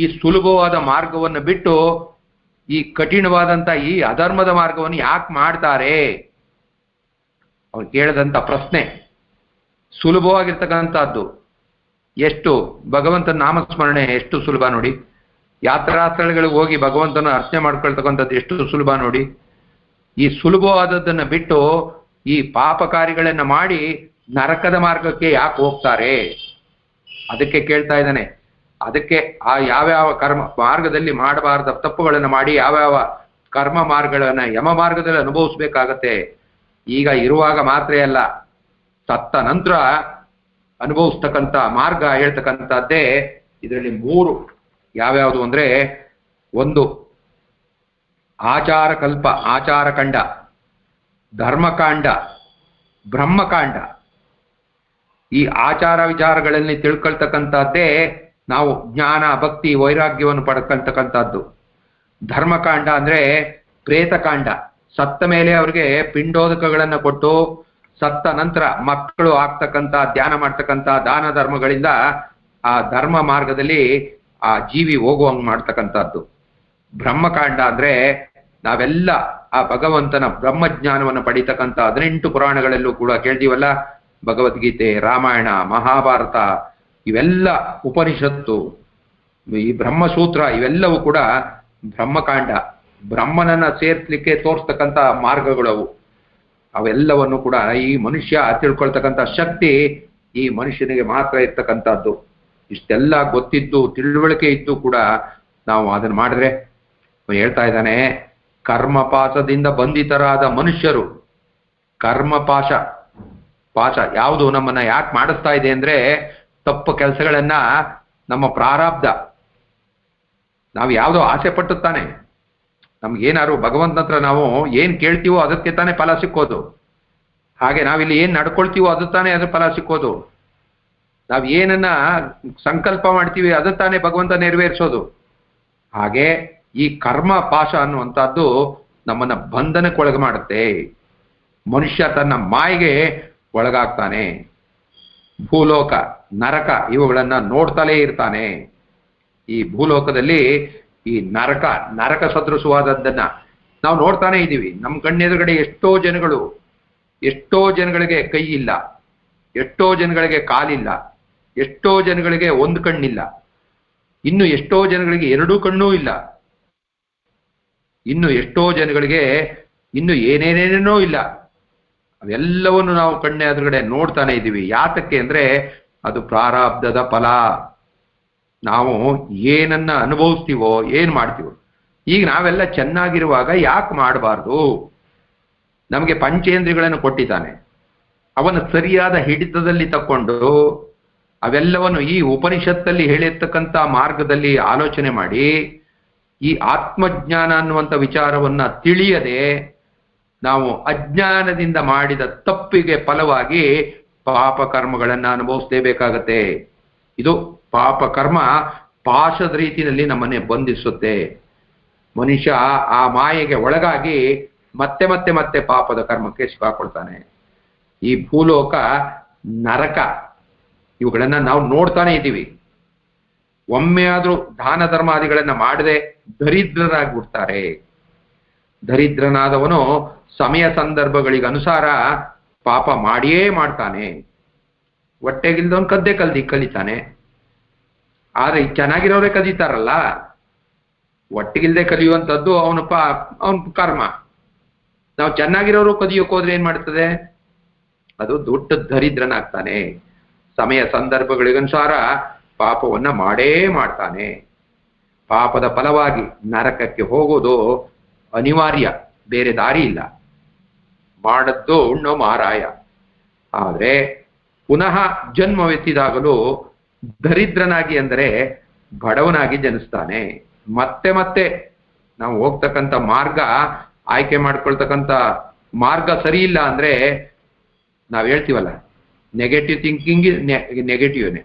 ಈ ಸುಲಭವಾದ ಮಾರ್ಗವನ್ನು ಬಿಟ್ಟು ಈ ಕಠಿಣವಾದಂಥ ಈ ಅಧರ್ಮದ ಮಾರ್ಗವನ್ನು ಯಾಕೆ ಮಾಡ್ತಾರೆ? ಅವ್ರು ಕೇಳದಂಥ ಪ್ರಶ್ನೆ ಸುಲಭವಾಗಿರ್ತಕ್ಕಂಥದ್ದು. ಎಷ್ಟು ಭಗವಂತನ ನಾಮಸ್ಮರಣೆ ಎಷ್ಟು ಸುಲಭ ನೋಡಿ. ಯಾತ್ರಾ ಸ್ಥಳಗಳಿಗೆ ಹೋಗಿ ಭಗವಂತನ ಅರ್ಚನೆ ಮಾಡ್ಕೊಳ್ತಕ್ಕಂಥದ್ದು ಎಷ್ಟು ಸುಲಭ ನೋಡಿ. ಈ ಸುಲಭವಾದದ್ದನ್ನು ಬಿಟ್ಟು ಈ ಪಾಪ ಕಾರ್ಯಗಳನ್ನ ಮಾಡಿ ನರಕದ ಮಾರ್ಗಕ್ಕೆ ಯಾಕೆ ಹೋಗ್ತಾರೆ? ಅದಕ್ಕೆ ಕೇಳ್ತಾ ಇದ್ದಾನೆ. ಅದಕ್ಕೆ ಆ ಯಾವ್ಯಾವ ಕರ್ಮ ಮಾರ್ಗದಲ್ಲಿ ಮಾಡಬಾರ್ದ ತಪ್ಪುಗಳನ್ನು ಮಾಡಿ ಯಾವ್ಯಾವ ಕರ್ಮ ಮಾರ್ಗಗಳನ್ನ ಯಮ ಮಾರ್ಗದಲ್ಲಿ ಅನುಭವಿಸ್ಬೇಕಾಗತ್ತೆ. ಈಗ ಇರುವಾಗ ಮಾತ್ರ ಅಲ್ಲ, ಸತ್ತ ನಂತರ ಅನುಭವಿಸ್ತಕ್ಕಂಥ ಮಾರ್ಗ ಹೇಳ್ತಕ್ಕಂಥದ್ದೇ ಇದರಲ್ಲಿ 3 ಯಾವ್ಯಾವುದು ಅಂದ್ರೆ, ಒಂದು ಆಚಾರಕಾಂಡ, ಧರ್ಮಕಾಂಡ, ಬ್ರಹ್ಮಕಾಂಡ. ಈ ಆಚಾರ ವಿಚಾರಗಳಲ್ಲಿ ತಿಳ್ಕೊಳ್ತಕ್ಕಂಥದ್ದೇ ನಾವು ಜ್ಞಾನ ಭಕ್ತಿ ವೈರಾಗ್ಯವನ್ನು ಪಡ್ಕೊಳ್ತಕ್ಕಂಥದ್ದು. ಧರ್ಮಕಾಂಡ ಅಂದ್ರೆ ಪ್ರೇತಕಾಂಡ. ಸತ್ತ ಮೇಲೆ ಅವ್ರಿಗೆ ಪಿಂಡೋದಕಗಳನ್ನು ಕೊಟ್ಟು ಸತ್ತ ನಂತರ ಮಕ್ಕಳು ಆಗ್ತಕ್ಕಂಥ ಧ್ಯಾನ ಮಾಡ್ತಕ್ಕಂಥ ದಾನ ಧರ್ಮಗಳಿಂದ ಆ ಧರ್ಮ ಮಾರ್ಗದಲ್ಲಿ ಆ ಜೀವಿ ಹೋಗುವಂಗೆ ಮಾಡ್ತಕ್ಕಂಥದ್ದು. ಬ್ರಹ್ಮಕಾಂಡ ಅಂದ್ರೆ ನಾವೆಲ್ಲ ಆ ಭಗವಂತನ ಬ್ರಹ್ಮಜ್ಞಾನವನ್ನು ಪಡಿತಕ್ಕಂಥ 18 ಪುರಾಣಗಳಲ್ಲೂ ಕೂಡ ಕೇಳ್ತೀವಲ್ಲ, ಭಗವದ್ಗೀತೆ, ರಾಮಾಯಣ, ಮಹಾಭಾರತ, ಇವೆಲ್ಲ ಉಪನಿಷತ್ತು, ಈ ಬ್ರಹ್ಮಸೂತ್ರ, ಇವೆಲ್ಲವೂ ಕೂಡ ಬ್ರಹ್ಮಕಾಂಡ. ಬ್ರಹ್ಮನನ್ನ ಸೇರ್ಸ್ಲಿಕ್ಕೆ ತೋರಿಸ್ತಕ್ಕಂಥ ಮಾರ್ಗಗಳವು. ಅವೆಲ್ಲವನ್ನು ಕೂಡ ಈ ಮನುಷ್ಯ ತಿಳ್ಕೊಳ್ತಕ್ಕಂಥ ಶಕ್ತಿ ಈ ಮನುಷ್ಯನಿಗೆ ಮಾತ್ರ ಇರ್ತಕ್ಕಂಥದ್ದು. ಇಷ್ಟೆಲ್ಲ ಗೊತ್ತಿದ್ದು ತಿಳುವಳಿಕೆ ಇದ್ದು ಕೂಡ ನಾವು ಅದನ್ನು ಮಾಡಿದ್ರೆ, ಹೇಳ್ತಾ ಇದ್ದಾನೆ, ಕರ್ಮಪಾಶದಿಂದ ಬಂಧಿತರಾದ ಮನುಷ್ಯರು, ಕರ್ಮಪಾಶ ಯಾವುದು ನಮ್ಮನ್ನ ಯಾಕೆ ಮಾಡಿಸ್ತಾ ಇದೆ ಅಂದ್ರೆ, ತಪ್ಪು ಕೆಲಸಗಳನ್ನ ನಮ್ಮ ಪ್ರಾರಬ್ಧ. ನಾವು ಯಾವುದೋ ಆಸೆ ಪಟ್ಟುತ್ತಾನೆ, ನಮ್ಗೇನಾದ್ರು ಭಗವಂತನ ಹತ್ರ ನಾವು ಏನ್ ಕೇಳ್ತೀವೋ ಅದಕ್ಕೆ ತಾನೇ ಫಲ ಸಿಕ್ಕೋದು. ಹಾಗೆ ನಾವಿಲ್ಲಿ ಏನ್ ನಡ್ಕೊಳ್ತೀವೋ ಅದು ತಾನೇ ಅದ್ರ ಫಲ ಸಿಕ್ಕೋದು. ನಾವ್ ಏನನ್ನ ಸಂಕಲ್ಪ ಮಾಡ್ತೀವಿ ಅದು ತಾನೇ ಭಗವಂತ ನೆರವೇರಿಸೋದು. ಹಾಗೆ ಈ ಕರ್ಮ ಪಾಶ ಅನ್ನುವಂಥದ್ದು ನಮ್ಮನ್ನ ಬಂಧನಕ್ಕೊಳಗೆ ಮಾಡುತ್ತೆ. ಮನುಷ್ಯ ತನ್ನ ಮಾಯಿಗೆ ಒಳಗಾಗ್ತಾನೆ. ಭೂಲೋಕ, ನರಕ ಇವುಗಳನ್ನ ನೋಡ್ತಲೇ ಇರ್ತಾನೆ. ಈ ಭೂಲೋಕದಲ್ಲಿ ಈ ನರಕ ಸದೃಶವಾದದ್ದನ್ನ ನಾವು ನೋಡ್ತಾನೆ ಇದ್ದೀವಿ. ನಮ್ಮ ಕಣ್ಣೆದುರುಗಡೆ ಎಷ್ಟೋ ಜನಗಳಿಗೆ ಕೈ ಇಲ್ಲ, ಎಷ್ಟೋ ಜನಗಳಿಗೆ ಕಾಲಿಲ್ಲ, ಎಷ್ಟೋ ಜನಗಳಿಗೆ ಒಂದು ಕಣ್ಣಿಲ್ಲ, ಇನ್ನು ಎಷ್ಟೋ ಜನಗಳಿಗೆ ಎರಡೂ ಕಣ್ಣೂ ಇಲ್ಲ, ಇನ್ನು ಎಷ್ಟೋ ಜನಗಳಿಗೆ ಇನ್ನು ಏನೇನೇನೇನೋ ಇಲ್ಲ. ಅವೆಲ್ಲವನ್ನು ನಾವು ಕಣ್ಣೆ ಎದುರುಗಡೆ ನೋಡ್ತಾನೆ ಇದ್ದೀವಿ. ಯಾತಕ್ಕೆ ಅಂದ್ರೆ ಅದು ಪ್ರಾರಬ್ಧದ ಫಲ. ನಾವು ಏನನ್ನ ಅನುಭವಿಸ್ತೀವೋ ಏನ್ ಮಾಡ್ತೀವೋ. ಈಗ ನಾವೆಲ್ಲ ಚೆನ್ನಾಗಿರುವಾಗ ಯಾಕೆ ಮಾಡಬಾರ್ದು? ನಮಗೆ ಪಂಚೇಂದ್ರಿಯಗಳನ್ನು ಕೊಟ್ಟಿದ್ದಾನೆ, ಅವನ ಸರಿಯಾದ ಹಿಡಿತದಲ್ಲಿ ತಕ್ಕೊಂಡು ಅವೆಲ್ಲವನ್ನು ಈ ಉಪನಿಷತ್ತಲ್ಲಿ ಹೇಳಿರ್ತಕ್ಕಂಥ ಮಾರ್ಗದಲ್ಲಿ ಆಲೋಚನೆ ಮಾಡಿ ಈ ಆತ್ಮಜ್ಞಾನ ಅನ್ನುವಂಥ ವಿಚಾರವನ್ನ ತಿಳಿಯದೆ ನಾವು ಅಜ್ಞಾನದಿಂದ ಮಾಡಿದ ತಪ್ಪಿಗೆ ಫಲವಾಗಿ ಪಾಪ ಕರ್ಮಗಳನ್ನು ಅನುಭವಿಸಲೇಬೇಕಾಗತ್ತೆ. ಇದು ಪಾಪ ಕರ್ಮ ಪಾಶದ ರೀತಿಯಲ್ಲಿ ನಮ್ಮನ್ನೇ ಬಂಧಿಸುತ್ತೆ. ಮನುಷ್ಯ ಆ ಮಾಯೆಗೆ ಒಳಗಾಗಿ ಮತ್ತೆ ಮತ್ತೆ ಮತ್ತೆ ಪಾಪದ ಕರ್ಮಕ್ಕೆ ಸಿಕ್ಕಾಕೊಳ್ತಾನೆ. ಈ ಭೂಲೋಕ, ನರಕ ಇವುಗಳನ್ನ ನಾವು ನೋಡ್ತಾನೆ ಇದ್ದೀವಿ. ಒಮ್ಮೆ ಆದ್ರೂ ದಾನ ಧರ್ಮಾದಿಗಳನ್ನ ಮಾಡದೆ ದರಿದ್ರರಾಗಿ ಬಿಡ್ತಾರೆ. ದರಿದ್ರನಾದವನು ಸಮಯ ಸಂದರ್ಭಗಳಿಗೆ ಅನುಸಾರ ಪಾಪ ಮಾಡಿಯೇ ಮಾಡ್ತಾನೆ. ಹೊಟ್ಟೆಗಿಲ್ದವನು ಕದ್ದೆ ಕಲಿತಾನೆ. ಆದ್ರೆ ಚೆನ್ನಾಗಿರೋರೇ ಕದೀತಾರಲ್ಲ, ಒಟ್ಟಿಗಿಲ್ದೆ ಕಲಿಯುವಂಥದ್ದು ಅವನ ಕರ್ಮ. ನಾವು ಚೆನ್ನಾಗಿರೋರು ಕದಿಯೋಕೆ ಹೋದ್ರೆ ಏನ್ ಮಾಡ್ತದೆ? ಅದು ದೊಡ್ಡ ದರಿದ್ರನಾಗ್ತಾನೆ. ಸಮಯ ಸಂದರ್ಭಗಳಿಗನುಸಾರ ಪಾಪವನ್ನ ಮಾಡೇ ಮಾಡ್ತಾನೆ. ಪಾಪದ ಫಲವಾಗಿ ನರಕಕ್ಕೆ ಹೋಗೋದು ಅನಿವಾರ್ಯ, ಬೇರೆ ದಾರಿ ಇಲ್ಲ. ಮಾಡದ್ದು ಉಣ್ಣೋ ಮಾರಾಯ. ಆದ್ರೆ ಪುನಃ ಜನ್ಮವೆತ್ತಿದಾಗಲೂ ದರಿದ್ರನಾಗಿ ಅಂದರೆ ಬಡವನಾಗಿ ಜನಿಸ್ತಾನೆ. ಮತ್ತೆ ಮತ್ತೆ ನಾವು ಹೋಗ್ತಕ್ಕಂಥ ಮಾರ್ಗ, ಆಯ್ಕೆ ಮಾಡ್ಕೊಳ್ತಕ್ಕಂಥ ಮಾರ್ಗ ಸರಿ ಇಲ್ಲ ಅಂದ್ರೆ ನಾವು ಹೇಳ್ತೀವಲ್ಲ, ನೆಗೆಟಿವ್ ಥಿಂಕಿಂಗ್ ನೆಗೆಟಿವ್ನೇ.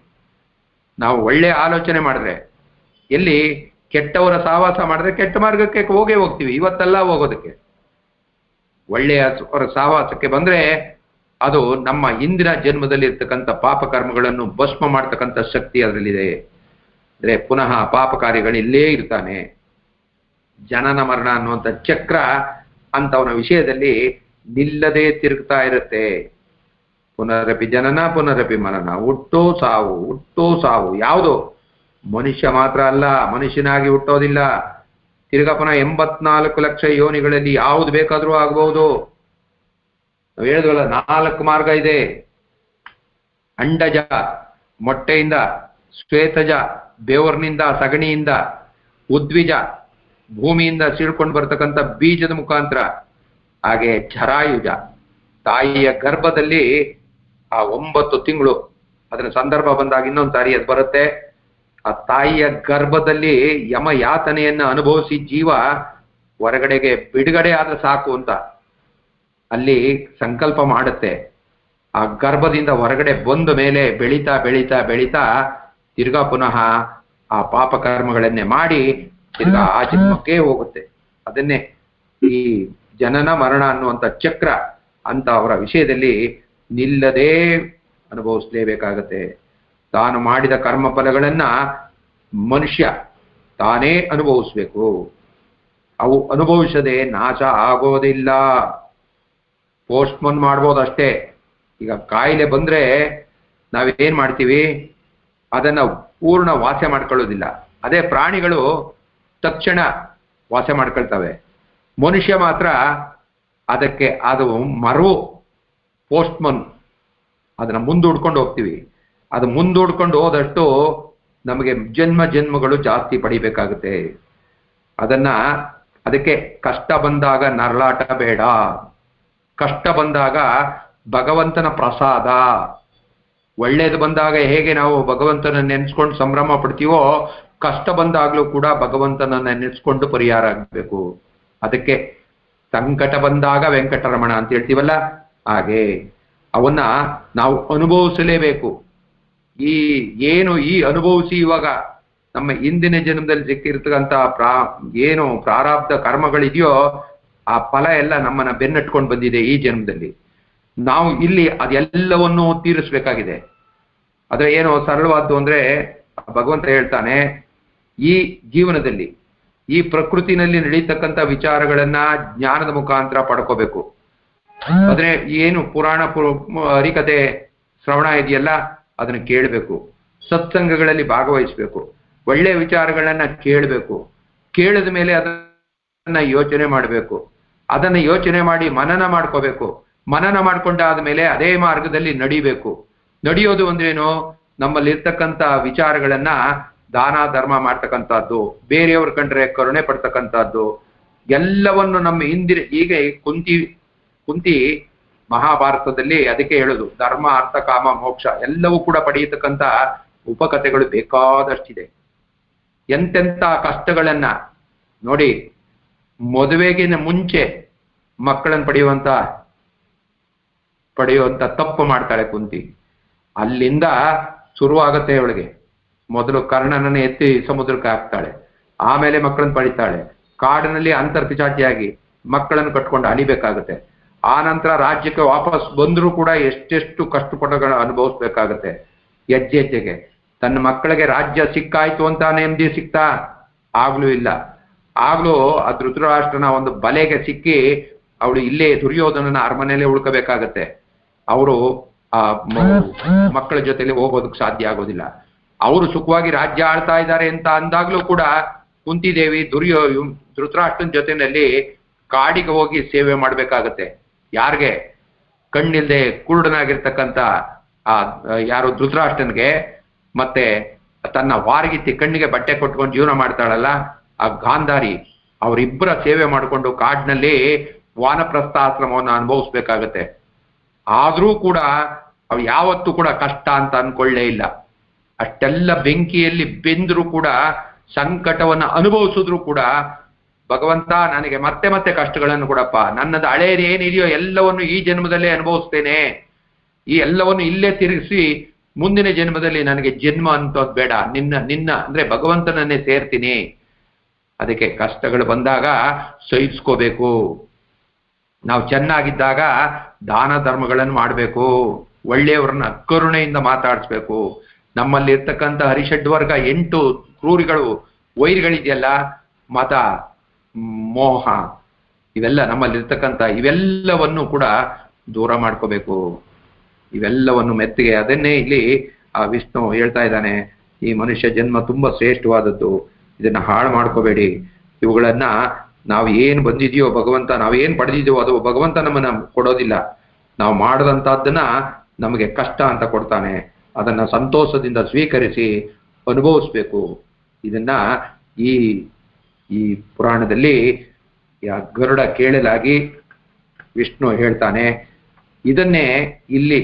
ನಾವು ಒಳ್ಳೆ ಆಲೋಚನೆ ಮಾಡಿದ್ರೆ, ಎಲ್ಲಿ ಕೆಟ್ಟವರ ಸಹವಾಸ ಮಾಡಿದ್ರೆ ಕೆಟ್ಟ ಮಾರ್ಗಕ್ಕೆ ಹೋಗ್ತೀವಿ. ಇವತ್ತೆಲ್ಲ ಹೋಗೋದಕ್ಕೆ ಒಳ್ಳೆಯವರ ಸಹವಾಸಕ್ಕೆ ಬಂದ್ರೆ ಅದು ನಮ್ಮ ಹಿಂದಿನ ಜನ್ಮದಲ್ಲಿ ಇರ್ತಕ್ಕಂಥ ಪಾಪ ಕರ್ಮಗಳನ್ನು ಭಸ್ಮ ಮಾಡ್ತಕ್ಕಂಥ ಶಕ್ತಿ ಅದರಲ್ಲಿದೆ. ಅಂದ್ರೆ ಪುನಃ ಪಾಪ ಕಾರ್ಯಗಳು ಇಲ್ಲೇ ಇರ್ತಾನೆ. ಜನನ ಮರಣ ಅನ್ನುವಂಥ ಚಕ್ರ ಅಂತವನ ವಿಷಯದಲ್ಲಿ ನಿಲ್ಲದೆ ತಿರುಗ್ತಾ ಇರುತ್ತೆ. ಪುನರಪಿ ಜನನ ಪುನರಪಿ ಮರಣ, ಹುಟ್ಟೋ ಸಾವು. ಯಾವುದು ಮನುಷ್ಯ ಮಾತ್ರ ಅಲ್ಲ, ಮನುಷ್ಯನಾಗಿ ಹುಟ್ಟೋದಿಲ್ಲ. ತಿರ್ಗಾ ಪುನಃ 84 ಲಕ್ಷ ಯೋನಿಗಳಲ್ಲಿ ಯಾವುದು ಬೇಕಾದ್ರೂ ಆಗಬಹುದು. ನಾವು ಹೇಳಿದ್ವಲ್ಲ, 4 ಮಾರ್ಗ ಇದೆ. ಅಂಡಜ, ಮೊಟ್ಟೆಯಿಂದ, ಶ್ವೇತಜ, ಬೆವರ್ನಿಂದ, ಸಗಣಿಯಿಂದ, ಉದ್ವಿಜ, ಭೂಮಿಯಿಂದ ಸೀಳ್ಕೊಂಡು ಬರ್ತಕ್ಕಂಥ ಬೀಜದ ಮುಖಾಂತರ, ಹಾಗೆ ಜರಾಯುಜ, ತಾಯಿಯ ಗರ್ಭದಲ್ಲಿ ಆ 9 ತಿಂಗಳು, ಅದರ ಸಂದರ್ಭ ಬಂದಾಗ ಇನ್ನೊಂದು ಸಾರಿ ಅದು ಬರುತ್ತೆ. ಆ ತಾಯಿಯ ಗರ್ಭದಲ್ಲಿ ಯಮ ಯಾತನೆಯನ್ನ ಅನುಭವಿಸಿ ಜೀವ ಹೊರಗಡೆಗೆ ಬಿಡುಗಡೆ ಆದ್ರೆ ಸಾಕು ಅಂತ ಅಲ್ಲಿ ಸಂಕಲ್ಪ ಮಾಡುತ್ತೆ. ಆ ಗರ್ಭದಿಂದ ಹೊರಗಡೆ ಬಂದ ಮೇಲೆ ಬೆಳೀತಾ ಬೆಳೀತಾ ಬೆಳೀತಾ ತಿರ್ಗಾ ಪುನಃ ಆ ಪಾಪ ಕರ್ಮಗಳನ್ನೇ ಮಾಡಿ ತಿರ್ಗಾ ಆ ಜನ್ಮಕ್ಕೆ ಹೋಗುತ್ತೆ. ಅದನ್ನೇ ಈ ಜನನ ಮರಣ ಅನ್ನುವಂಥ ಚಕ್ರ ಅಂತ ಅವರ ವಿಷಯದಲ್ಲಿ ನಿಲ್ಲದೇ ಅನುಭವಿಸಲೇಬೇಕಾಗತ್ತೆ. ತಾನು ಮಾಡಿದ ಕರ್ಮ ಫಲಗಳನ್ನ ಮನುಷ್ಯ ತಾನೇ ಅನುಭವಿಸ್ಬೇಕು. ಅವು ಅನುಭವಿಸದೆ ನಾಶ ಆಗೋದಿಲ್ಲ. ಪೋಸ್ಟ್ಪೋನ್ ಮಾಡ್ಬೋದಷ್ಟೇ. ಈಗ ಕಾಯಿಲೆ ಬಂದ್ರೆ ನಾವೇನ್ ಮಾಡ್ತೀವಿ, ಅದನ್ನ ಪೂರ್ಣ ವಾಸ ಮಾಡ್ಕೊಳ್ಳೋದಿಲ್ಲ. ಅದೇ ಪ್ರಾಣಿಗಳು ತಕ್ಷಣ ವಾಸ ಮಾಡ್ಕೊಳ್ತವೆ. ಮನುಷ್ಯ ಮಾತ್ರ ಅದಕ್ಕೆ ಅದು ಮರವು ಪೋಸ್ಟ್ಮನ್, ಅದನ್ನ ಮುಂದೂಡ್ಕೊಂಡು ಹೋಗ್ತೀವಿ. ಅದು ಮುಂದೂಡ್ಕೊಂಡು ಹೋದಷ್ಟು ನಮಗೆ ಜನ್ಮಗಳು ಜಾಸ್ತಿ ಪಡಿಬೇಕಾಗುತ್ತೆ. ಅದಕ್ಕೆ ಕಷ್ಟ ಬಂದಾಗ ನರಳಾಟ ಬೇಡ. ಕಷ್ಟ ಬಂದಾಗ ಭಗವಂತನ ಪ್ರಸಾದ. ಒಳ್ಳೇದು ಬಂದಾಗ ಹೇಗೆ ನಾವು ಭಗವಂತನ ನೆನೆಸ್ಕೊಂಡು ಸಂಭ್ರಮ ಪಡ್ತೀವೋ, ಕಷ್ಟ ಬಂದಾಗ್ಲೂ ಕೂಡ ಭಗವಂತನನ್ನ ನೆನೆಸ್ಕೊಂಡು ಪರಿಹಾರ ಆಗಬೇಕು. ಅದಕ್ಕೆ ಸಂಕಟ ಬಂದಾಗ ವೆಂಕಟರಮಣ ಅಂತ ಹೇಳ್ತೀವಲ್ಲ, ಹಾಗೆ ಅವನ್ನ ನಾವು ಅನುಭವಿಸಲೇಬೇಕು. ಈ ಅನುಭವಿಸಿ ಇವಾಗ ನಮ್ಮ ಹಿಂದಿನ ಜನ್ಮದಲ್ಲಿ ಸಿಕ್ಕಿರ್ತಕ್ಕಂಥ ಏನು ಪ್ರಾರಬ್ಧ ಕರ್ಮಗಳಿದೆಯೋ ಆ ಫಲ ಎಲ್ಲ ನಮ್ಮನ್ನ ಬೆನ್ನಟ್ಕೊಂಡು ಬಂದಿದೆ ಈ ಜನ್ಮದಲ್ಲಿ. ನಾವು ಇಲ್ಲಿ ಅದೆಲ್ಲವನ್ನು ತೀರಿಸ್ಬೇಕಾಗಿದೆ. ಆದ್ರೆ ಏನು ಸರಳವಾದ್ದು ಅಂದ್ರೆ ಭಗವಂತ ಹೇಳ್ತಾನೆ, ಈ ಜೀವನದಲ್ಲಿ ಈ ಪ್ರಕೃತಿನಲ್ಲಿ ನಡೀತಕ್ಕಂಥ ವಿಚಾರಗಳನ್ನ ಜ್ಞಾನದ ಮುಖಾಂತರ ಪಡ್ಕೋಬೇಕು. ಆದ್ರೆ ಏನು ಪುರಾಣ ಹರಿಕತೆ ಶ್ರವಣ ಇದೆಯಲ್ಲ ಅದನ್ನ ಕೇಳಬೇಕು, ಸತ್ಸಂಗಗಳಲ್ಲಿ ಭಾಗವಹಿಸ್ಬೇಕು, ಒಳ್ಳೆ ವಿಚಾರಗಳನ್ನ ಕೇಳಬೇಕು. ಕೇಳಿದ ಮೇಲೆ ಅದನ್ನ ಯೋಚನೆ ಮಾಡಬೇಕು, ಅದನ್ನ ಯೋಚನೆ ಮಾಡಿ ಮನನ ಮಾಡ್ಕೋಬೇಕು. ಮನನ ಮಾಡ್ಕೊಂಡಾದ ಮೇಲೆ ಅದೇ ಮಾರ್ಗದಲ್ಲಿ ನಡಿಬೇಕು. ನಡೆಯೋದು ಅಂದ್ರೇನು? ನಮ್ಮಲ್ಲಿರ್ತಕ್ಕಂಥ ವಿಚಾರಗಳನ್ನ ದಾನ ಧರ್ಮ ಮಾಡ್ತಕ್ಕಂಥದ್ದು, ಬೇರೆಯವ್ರ ಕಂಡ್ರೆ ಕರುಣೆ ಪಡ್ತಕ್ಕಂಥದ್ದು ಎಲ್ಲವನ್ನು ನಮ್ಮ ಈಗ ಕುಂತಿ ಮಹಾಭಾರತದಲ್ಲಿ ಅದಕ್ಕೆ ಹೇಳುದು, ಧರ್ಮ ಅರ್ಥ ಕಾಮ ಮೋಕ್ಷ ಎಲ್ಲವೂ ಕೂಡ ಪಡೆಯತಕ್ಕಂಥ ಉಪಕಥೆಗಳು ಬೇಕಾದಷ್ಟಿದೆ. ಎಂತೆಂಥ ಕಷ್ಟಗಳನ್ನ ನೋಡಿ, ಮದುವೆಗಿನ ಮುಂಚೆ ಮಕ್ಕಳನ್ನು ಪಡೆಯುವಂತ ತಪ್ಪು ಮಾಡ್ತಾಳೆ ಕುಂತಿ. ಅಲ್ಲಿಂದ ಶುರುವಾಗತ್ತೆ ಅವಳಿಗೆ. ಮೊದಲು ಕರ್ಣನನ್ನು ಎತ್ತಿ ಸಮುದ್ರಕ್ಕೆ ಹಾಕ್ತಾಳೆ, ಆಮೇಲೆ ಮಕ್ಕಳನ್ನು ಪಡಿತಾಳೆ. ಕಾಡಿನಲ್ಲಿ ಅಂತರ್ಪಿಚಾಟಿಯಾಗಿ ಮಕ್ಕಳನ್ನು ಕಟ್ಕೊಂಡು ಅಲಿಬೇಕಾಗತ್ತೆ. ಆ ನಂತರ ರಾಜ್ಯಕ್ಕೆ ವಾಪಸ್ ಬಂದರೂ ಕೂಡ ಎಷ್ಟೆಷ್ಟು ಕಷ್ಟಪಟ್ಟುಗಳನ್ನ ಅನುಭವಿಸ್ಬೇಕಾಗತ್ತೆ. ಹೆಜ್ಜೆಗೆ ತನ್ನ ಮಕ್ಕಳಿಗೆ ರಾಜ್ಯ ಸಿಕ್ಕಾಯ್ತು ಅಂತ ನೆಮ್ಮದಿ ಸಿಕ್ತಾ? ಆಗ್ಲೂ ಇಲ್ಲ. ಆಗ್ಲೂ ಆ ಧೃತರಾಷ್ಟ್ರನ ಒಂದು ಬಲೆಗೆ ಸಿಕ್ಕಿ ಅವಳು ಇಲ್ಲೇ ದುರ್ಯೋಧನನ ಅರಮನೆಯಲ್ಲೇ ಉಳ್ಕೋಬೇಕಾಗತ್ತೆ. ಅವರು ಆ ಮಕ್ಕಳ ಜೊತೆಲಿ ಹೋಗೋದಕ್ಕೆ ಸಾಧ್ಯ ಆಗೋದಿಲ್ಲ. ಅವರು ಸುಖವಾಗಿ ರಾಜ್ಯ ಆಳ್ತಾ ಇದ್ದಾರೆ ಅಂತ ಅಂದಾಗ್ಲೂ ಕೂಡ ಕುಂತಿದೇವಿ ಧೃತರಾಷ್ಟ್ರನ ಜೊತೆಯಲ್ಲಿ ಕಾಡಿಗೆ ಹೋಗಿ ಸೇವೆ ಮಾಡ್ಬೇಕಾಗತ್ತೆ. ಯಾರಿಗೆ? ಕಣ್ಣಿಲ್ದೆ ಕುರುಡನಾಗಿರ್ತಕ್ಕಂಥ ಯಾರು ಧೃತರಾಷ್ಟ್ರನ್ಗೆ, ಮತ್ತೆ ತನ್ನ ವಾರಗಿತ್ತಿ ಕಣ್ಣಿಗೆ ಬಟ್ಟೆ ಕೊಟ್ಕೊಂಡು ಜೀವನ ಮಾಡ್ತಾಳಲ್ಲ ಆ ಗಾಂಧಾರಿ, ಅವರಿಬ್ಬರ ಸೇವೆ ಮಾಡಿಕೊಂಡು ಕಾಡಿನಲ್ಲಿ ವಾನಪ್ರಸ್ಥಾಶ್ರಮವನ್ನು ಅನುಭವಿಸ್ಬೇಕಾಗತ್ತೆ. ಆದ್ರೂ ಕೂಡ ಅವು ಯಾವತ್ತೂ ಕೂಡ ಕಷ್ಟ ಅಂತ ಅನ್ಕೊಳ್ಳೇ ಇಲ್ಲ. ಅಷ್ಟೆಲ್ಲ ಬೆಂಕಿಯಲ್ಲಿ ಬೆಂದರೂ ಕೂಡ, ಸಂಕಟವನ್ನು ಅನುಭವಿಸಿದ್ರು ಕೂಡ ಭಗವಂತ ನನಗೆ ಮತ್ತೆ ಮತ್ತೆ ಕಷ್ಟಗಳನ್ನು ಕೊಡಪ್ಪ, ನನ್ನದು ಹಳೇದು ಏನಿದೆಯೋ ಎಲ್ಲವನ್ನು ಈ ಜನ್ಮದಲ್ಲೇ ಅನುಭವಿಸ್ತೇನೆ, ಈ ಎಲ್ಲವನ್ನು ಇಲ್ಲೇ ತಿರುಗಿಸಿ ಮುಂದಿನ ಜನ್ಮದಲ್ಲಿ ನನಗೆ ಜನ್ಮ ಅಂತೋದು ಬೇಡ, ನಿನ್ನ ಅಂದ್ರೆ ಭಗವಂತನನ್ನೇ ಸೇರ್ತೀನಿ. ಅದಕ್ಕೆ ಕಷ್ಟಗಳು ಬಂದಾಗ ಸಹಿಸ್ಕೋಬೇಕು. ನಾವು ಚೆನ್ನಾಗಿದ್ದಾಗ ದಾನ ಧರ್ಮಗಳನ್ನು ಮಾಡಬೇಕು, ಒಳ್ಳೆಯವ್ರನ್ನ ಕರುಣೆಯಿಂದ ಮಾತಾಡಿಸ್ಬೇಕು. ನಮ್ಮಲ್ಲಿ ಇರ್ತಕ್ಕಂಥ ಹರಿಷಡ್ವರ್ಗ 8 ಕ್ರೂರಿಗಳು ವೈರಿಗಳಿದೆಯಲ್ಲ, ಮತ ಮೋಹ ಇವೆಲ್ಲ ನಮ್ಮಲ್ಲಿರ್ತಕ್ಕಂಥ ಇವೆಲ್ಲವನ್ನು ಕೂಡ ದೂರ ಮಾಡ್ಕೋಬೇಕು. ಇವೆಲ್ಲವನ್ನು ಮೆತ್ತಿಗೆ ಅದನ್ನೇ ಇಲ್ಲಿ ಆ ವಿಷ್ಣು ಹೇಳ್ತಾ ಇದ್ದಾನೆ, ಈ ಮನುಷ್ಯ ಜನ್ಮ ತುಂಬಾ ಶ್ರೇಷ್ಠವಾದದ್ದು, ಇದನ್ನ ಹಾಳು ಮಾಡ್ಕೋಬೇಡಿ. ಇವುಗಳನ್ನ ನಾವು ಏನು ಬಂದಿದೆಯೋ ಭಗವಂತ, ನಾವೇನು ಪಡೆದಿದೆಯೋ ಅದು ಭಗವಂತ ನಮ್ಮನ್ನ ಕೊಡೋದಿಲ್ಲ. ನಾವು ಮಾಡದಂತಹದ್ದನ್ನ ನಮಗೆ ಕಷ್ಟ ಅಂತ ಕೊಡ್ತಾನೆ. ಅದನ್ನ ಸಂತೋಷದಿಂದ ಸ್ವೀಕರಿಸಿ ಅನುಭವಿಸ್ಬೇಕು. ಇದನ್ನ ಈ ಪುರಾಣದಲ್ಲಿ ಗರುಡ ಕೇಳಲಾಗಿ ವಿಷ್ಣು ಹೇಳ್ತಾನೆ. ಇದನ್ನೇ ಇಲ್ಲಿ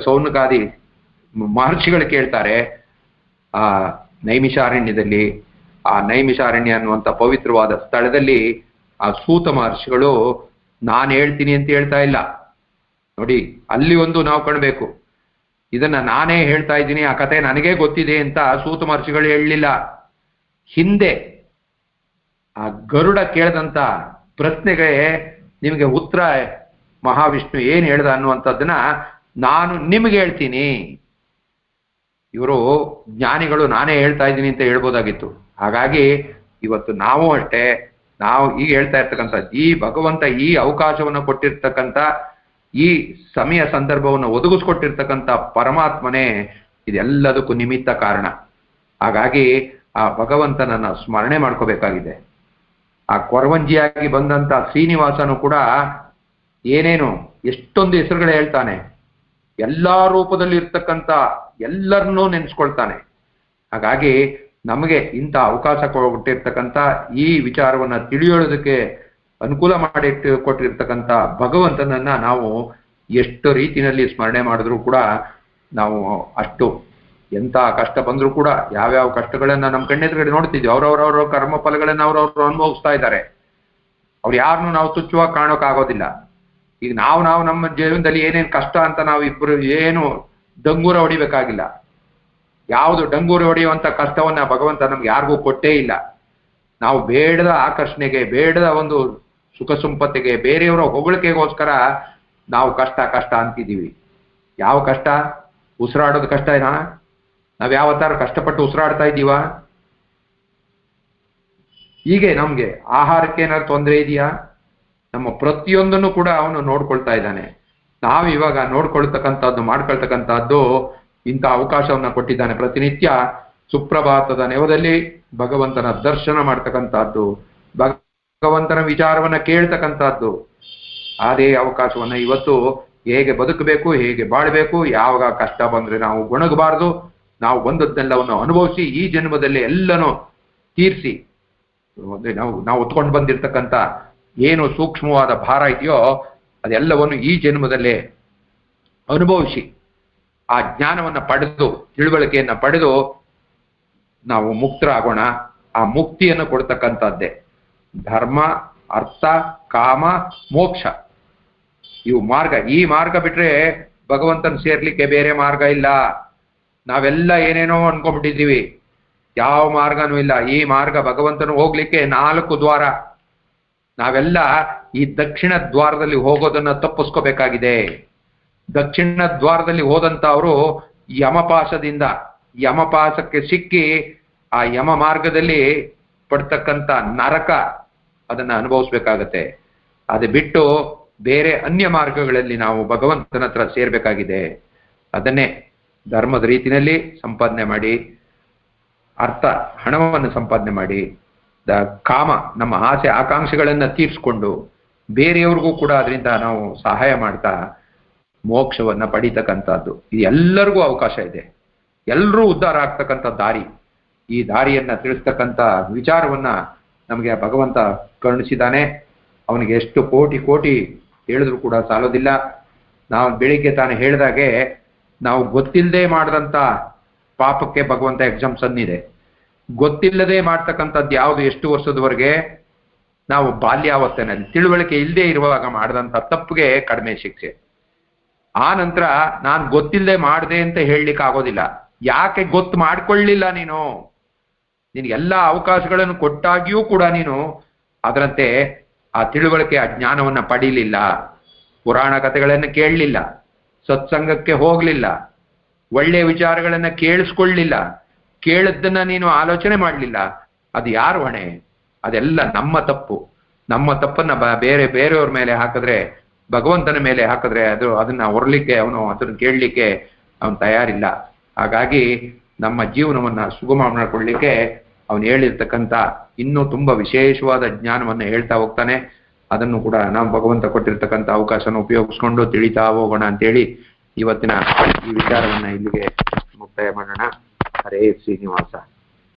ಸೌನಕಾದಿ ಮಹರ್ಷಿಗಳು ಕೇಳ್ತಾರೆ. ಆ ನೈಮಿಷಾರಣ್ಯದಲ್ಲಿ, ಆ ನೈಮಿಷಾರಣ್ಯ ಅನ್ನುವಂಥ ಪವಿತ್ರವಾದ ಸ್ಥಳದಲ್ಲಿ ಆ ಸೂತ ಮಹರ್ಷಿಗಳು ನಾನು ಹೇಳ್ತೀನಿ ಅಂತ ಹೇಳ್ತಾ ಇಲ್ಲ ನೋಡಿ. ಅಲ್ಲಿ ಒಂದು ನಾವು ಕಾಣಬೇಕು, ಇದನ್ನ ನಾನೇ ಹೇಳ್ತಾ ಇದ್ದೀನಿ, ಆ ಕಥೆ ನನಗೇ ಗೊತ್ತಿದೆ ಅಂತ ಸೂತ ಮಹರ್ಷಿಗಳು ಹೇಳಲಿಲ್ಲ. ಹಿಂದೆ ಆ ಗರುಡ ಕೇಳದಂತ ಪ್ರಶ್ನೆಗೆ ನಿಮಗೆ ಉತ್ತರ ಮಹಾವಿಷ್ಣು ಏನ್ ಹೇಳ್ದ ಅನ್ನುವಂಥದ್ದನ್ನ ನಾನು ನಿಮಗೆ ಹೇಳ್ತೀನಿ. ಇವರು ಜ್ಞಾನಿಗಳು ನಾನೇ ಹೇಳ್ತಾ ಇದ್ದೀನಿ ಅಂತ ಹೇಳ್ಬೋದಾಗಿತ್ತು. ಹಾಗಾಗಿ ಇವತ್ತು ನಾವು ಅಷ್ಟೇ, ನಾವು ಈಗ ಹೇಳ್ತಾ ಇರ್ತಕ್ಕಂಥ ಈ ಭಗವಂತ ಈ ಅವಕಾಶವನ್ನು ಕೊಟ್ಟಿರ್ತಕ್ಕಂಥ, ಈ ಸಮಯ ಸಂದರ್ಭವನ್ನು ಒದಗಿಸ್ಕೊಟ್ಟಿರ್ತಕ್ಕಂಥ ಪರಮಾತ್ಮನೇ ಇದೆಲ್ಲದಕ್ಕೂ ನಿಮಿತ್ತ ಕಾರಣ. ಹಾಗಾಗಿ ಆ ಭಗವಂತನನ್ನ ಸ್ಮರಣೆ ಮಾಡ್ಕೋಬೇಕಾಗಿದೆ. ಆ ಕೊರವಂಜಿಯಾಗಿ ಬಂದಂತ ಶ್ರೀನಿವಾಸನು ಕೂಡ ಏನೇನು ಎಷ್ಟೊಂದು ಹೆಸರುಗಳು ಹೇಳ್ತಾನೆ, ಎಲ್ಲಾ ರೂಪದಲ್ಲಿ ಇರ್ತಕ್ಕಂಥ ಎಲ್ಲರನ್ನೂ ನೆನೆಸ್ಕೊಳ್ತಾನೆ. ಹಾಗಾಗಿ ನಮಗೆ ಇಂಥ ಅವಕಾಶ ಕೊಟ್ಟಿರ್ತಕ್ಕಂಥ ಈ ವಿಚಾರವನ್ನ ತಿಳಿಯೋದಕ್ಕೆ ಅನುಕೂಲ ಕೊಟ್ಟಿರ್ತಕ್ಕಂಥ ಭಗವಂತನನ್ನ ನಾವು ಎಷ್ಟು ರೀತಿಯಲ್ಲಿ ಸ್ಮರಣೆ ಮಾಡಿದ್ರು ಕೂಡ ನಾವು ಅಷ್ಟು ಎಂಥ ಕಷ್ಟ ಬಂದರೂ ಕೂಡ ಯಾವ್ಯಾವ ಕಷ್ಟಗಳನ್ನ ನಮ್ಮ ಕಣ್ಣೆದುರುಗಡೆ ನೋಡ್ತಿದ್ವಿ, ಅವ್ರವ್ರವ್ರ ಕರ್ಮ ಫಲಗಳನ್ನ ಅವ್ರವ್ರು ಅನುಭವಿಸ್ತಾ ಇದ್ದಾರೆ. ಅವ್ರು ಯಾರನ್ನು ನಾವು ತುಚ್ಛವಾಗಿ ಕಾಣೋಕ್ಕಾಗೋದಿಲ್ಲ. ಈಗ ನಾವು ನಮ್ಮ ಜೀವನದಲ್ಲಿ ಏನೇನು ಕಷ್ಟ ಅಂತ ನಾವು ಇಬ್ಬರು ಏನು ಡಂಗೂರ ಹೊಡಿಬೇಕಾಗಿಲ್ಲ. ಯಾವುದು ಡಂಗೂರ ಹೊಡೆಯುವಂಥ ಕಷ್ಟವನ್ನ ಭಗವಂತ ನಮ್ಗೆ ಯಾರಿಗೂ ಕೊಟ್ಟೇ ಇಲ್ಲ. ನಾವು ಬೇಡದ ಆಕರ್ಷಣೆಗೆ, ಬೇಡದ ಒಂದು ಸುಖ ಸಂಪತ್ತಿಗೆ, ಬೇರೆಯವರ ಹೊಗಳಿಕೆಗೋಸ್ಕರ ನಾವು ಕಷ್ಟ ಕಷ್ಟ ಅಂತಿದ್ದೀವಿ. ಯಾವ ಕಷ್ಟ? ಉಸಿರಾಡೋದು ಕಷ್ಟ ಏನಾ? ನಾವು ಯಾವತ್ತಾರ ಕಷ್ಟಪಟ್ಟು ಉಸಿರಾಡ್ತಾ ಇದ್ದೀವ? ಹೀಗೆ ನಮ್ಗೆ ಆಹಾರಕ್ಕೆ ಏನಾದ್ರು ತೊಂದರೆ ಇದೆಯಾ? ನಮ್ಮ ಪ್ರತಿಯೊಂದನ್ನು ಕೂಡ ಅವನು ನೋಡ್ಕೊಳ್ತಾ ಇದ್ದಾನೆ. ನಾವು ಇವಾಗ ನೋಡ್ಕೊಳ್ತಕ್ಕಂಥದ್ದು ಮಾಡ್ಕೊಳ್ತಕ್ಕಂಥದ್ದು ಇಂಥ ಅವಕಾಶವನ್ನ ಕೊಟ್ಟಿದ್ದಾನೆ. ಪ್ರತಿನಿತ್ಯ ಸುಪ್ರಭಾತದ ನೆವದಲ್ಲಿ ಭಗವಂತನ ದರ್ಶನ ಮಾಡ್ತಕ್ಕಂಥದ್ದು, ಭಗವಂತನ ವಿಚಾರವನ್ನ ಕೇಳ್ತಕ್ಕಂಥದ್ದು. ಅದೇ ಅವಕಾಶವನ್ನ ಇವತ್ತು ಹೇಗೆ ಬದುಕಬೇಕು, ಹೇಗೆ ಬಾಳ್ಬೇಕು, ಯಾವಾಗ ಕಷ್ಟ ಬಂದ್ರೆ ನಾವು ಗೊಣಗಬಾರದು, ನಾವು ಬಂದದ್ದೆಲ್ಲವನ್ನು ಅನುಭವಿಸಿ ಈ ಜನ್ಮದಲ್ಲಿ ಎಲ್ಲನೂ ತೀರಿಸಿ ನಾವು ಹೊತ್ಕೊಂಡು ಬಂದಿರ್ತಕ್ಕಂಥ ಏನು ಸೂಕ್ಷ್ಮವಾದ ಭಾರ ಇದೆಯೋ ಅದೆಲ್ಲವನ್ನು ಈ ಜನ್ಮದಲ್ಲೇ ಅನುಭವಿಸಿ ಆ ಜ್ಞಾನವನ್ನು ಪಡೆದು ತಿಳುವಳಿಕೆಯನ್ನ ಪಡೆದು ನಾವು ಮುಕ್ತರಾಗೋಣ. ಆ ಮುಕ್ತಿಯನ್ನು ಕೊಡ್ತಕ್ಕಂಥದ್ದೇ ಧರ್ಮ, ಅರ್ಥ, ಕಾಮ, ಮೋಕ್ಷ. ಇವು ಮಾರ್ಗ. ಈ ಮಾರ್ಗ ಬಿಟ್ರೆ ಭಗವಂತನ ಸೇರ್ಲಿಕ್ಕೆ ಬೇರೆ ಮಾರ್ಗ ಇಲ್ಲ. ನಾವೆಲ್ಲ ಏನೇನೋ ಅನ್ಕೊಂಡ್ಬಿಟ್ಟಿದ್ದೀವಿ, ಯಾವ ಮಾರ್ಗನೂ ಇಲ್ಲ. ಈ ಮಾರ್ಗ ಭಗವಂತನು ಹೋಗ್ಲಿಕ್ಕೆ 4 ದ್ವಾರ. ನಾವೆಲ್ಲ ಈ ದಕ್ಷಿಣ ದ್ವಾರದಲ್ಲಿ ಹೋಗೋದನ್ನ ತಪ್ಪಿಸ್ಕೋಬೇಕಾಗಿದೆ. ದಕ್ಷಿಣ ದ್ವಾರದಲ್ಲಿ ಹೋದಂತ ಅವರು ಯಮಪಾಸಕ್ಕೆ ಸಿಕ್ಕಿ ಆ ಯಮ ಮಾರ್ಗದಲ್ಲಿ ಪಡ್ತಕ್ಕಂಥ ನರಕ ಅದನ್ನ ಅನುಭವಿಸ್ಬೇಕಾಗತ್ತೆ. ಅದು ಬಿಟ್ಟು ಬೇರೆ ಅನ್ಯ ಮಾರ್ಗಗಳಲ್ಲಿ ನಾವು ಭಗವಂತನ ಹತ್ರ ಸೇರ್ಬೇಕಾಗಿದೆ. ಅದನ್ನೇ ಧರ್ಮದ ರೀತಿಯಲ್ಲಿ ಸಂಪಾದನೆ ಮಾಡಿ, ಅರ್ಥ ಹಣವನ್ನು ಸಂಪಾದನೆ ಮಾಡಿ, ಕಾಮ ನಮ್ಮ ಆಸೆ ಆಕಾಂಕ್ಷೆಗಳನ್ನ ತೀರಿಸ್ಕೊಂಡು ಬೇರೆಯವ್ರಿಗೂ ಕೂಡ ಅದರಿಂದ ನಾವು ಸಹಾಯ ಮಾಡ್ತಾ ಮೋಕ್ಷವನ್ನ ಪಡೀತಕ್ಕಂಥದ್ದು. ಇದು ಎಲ್ಲರಿಗೂ ಅವಕಾಶ ಇದೆ. ಎಲ್ಲರೂ ಉದ್ಧಾರ ಆಗ್ತಕ್ಕಂಥ ದಾರಿ. ಈ ದಾರಿಯನ್ನ ತಿಳಿಸ್ತಕ್ಕಂಥ ವಿಚಾರವನ್ನ ನಮಗೆ ಭಗವಂತ ಕರುಣಿಸಿದ್ದಾನೆ. ಅವನಿಗೆ ಎಷ್ಟು ಕೋಟಿ ಕೋಟಿ ಹೇಳಿದ್ರು ಕೂಡ ಸಾಲೋದಿಲ್ಲ. ನಾವು ಬೆಳಿಗ್ಗೆ ತಾನು ಹೇಳಿದಾಗೆ ನಾವು ಗೊತ್ತಿಲ್ಲದೆ ಮಾಡಿದಂಥ ಪಾಪಕ್ಕೆ ಭಗವಂತ ಎಕ್ಸಾಮ್ಷನ್ ಇದೆ. ಗೊತ್ತಿಲ್ಲದೆ ಮಾಡ್ತಕ್ಕಂಥದ್ದು ಯಾವುದು? ಎಷ್ಟು ವರ್ಷದವರೆಗೆ? ನಾವು ಬಾಲ್ಯಾವಸ್ಥೆನಲ್ಲಿ ತಿಳುವಳಿಕೆ ಇಲ್ಲದೆ ಇರುವಾಗ ಮಾಡಿದಂಥ ತಪ್ಪಿಗೆ ಕಡಿಮೆ ಶಿಕ್ಷೆ. ಆ ನಂತರ ನಾನು ಗೊತ್ತಿಲ್ಲದೆ ಮಾಡಿದೆ ಅಂತ ಹೇಳಲಿಕ್ಕೆ ಆಗೋದಿಲ್ಲ. ಯಾಕೆ ಗೊತ್ತು ಮಾಡ್ಕೊಳ್ಳಿಲ್ಲ ನೀನು? ನಿನಗೆಲ್ಲ ಅವಕಾಶಗಳನ್ನು ಕೊಟ್ಟಾಗಿಯೂ ಕೂಡ ನೀನು ಅದರಂತೆ ಆ ತಿಳುವಳಿಕೆ ಆ ಜ್ಞಾನವನ್ನ ಪಡೀಲಿಲ್ಲ, ಪುರಾಣ ಕಥೆಗಳನ್ನು ಕೇಳಲಿಲ್ಲ, ಸತ್ಸಂಗಕ್ಕೆ ಹೋಗ್ಲಿಲ್ಲ, ಒಳ್ಳೆಯ ವಿಚಾರಗಳನ್ನ ಕೇಳಿಸ್ಕೊಳ್ಳಿಲ್ಲ, ಕೇಳದ್ದನ್ನ ನೀನು ಆಲೋಚನೆ ಮಾಡಲಿಲ್ಲ. ಅದು ಯಾರು ಹೊಣೆ? ಅದೆಲ್ಲ ನಮ್ಮ ತಪ್ಪು. ನಮ್ಮ ತಪ್ಪನ್ನ ಬೇರೆಯವ್ರ ಮೇಲೆ ಹಾಕಿದ್ರೆ, ಭಗವಂತನ ಮೇಲೆ ಹಾಕಿದ್ರೆ ಅದನ್ನ ಹೊರಲಿಕ್ಕೆ ಅದನ್ನ ಕೇಳಲಿಕ್ಕೆ ಅವನು ತಯಾರಿಲ್ಲ. ಹಾಗಾಗಿ ನಮ್ಮ ಜೀವನವನ್ನ ಸುಗಮ ಮಾಡ್ಕೊಳ್ಳಿಕ್ಕೆ ಅವನು ಹೇಳಿರ್ತಕ್ಕಂಥ ಇನ್ನೂ ತುಂಬಾ ವಿಶೇಷವಾದ ಜ್ಞಾನವನ್ನ ಹೇಳ್ತಾ ಹೋಗ್ತಾನೆ. ಅದನ್ನು ಕೂಡ ನಾವು ಭಗವಂತ ಕೊಟ್ಟಿರ್ತಕ್ಕಂಥ ಅವಕಾಶನ ಉಪಯೋಗಿಸ್ಕೊಂಡು ತಿಳಿತಾ ಹೋಗೋಣ ಅಂತೇಳಿ ಇವತ್ತಿನ ಈ ವಿಚಾರವನ್ನ ಇಲ್ಲಿಗೆ ಮುಕ್ತಾಯ ಮಾಡೋಣ. ಹರೇ ಶ್ರೀನಿವಾಸ.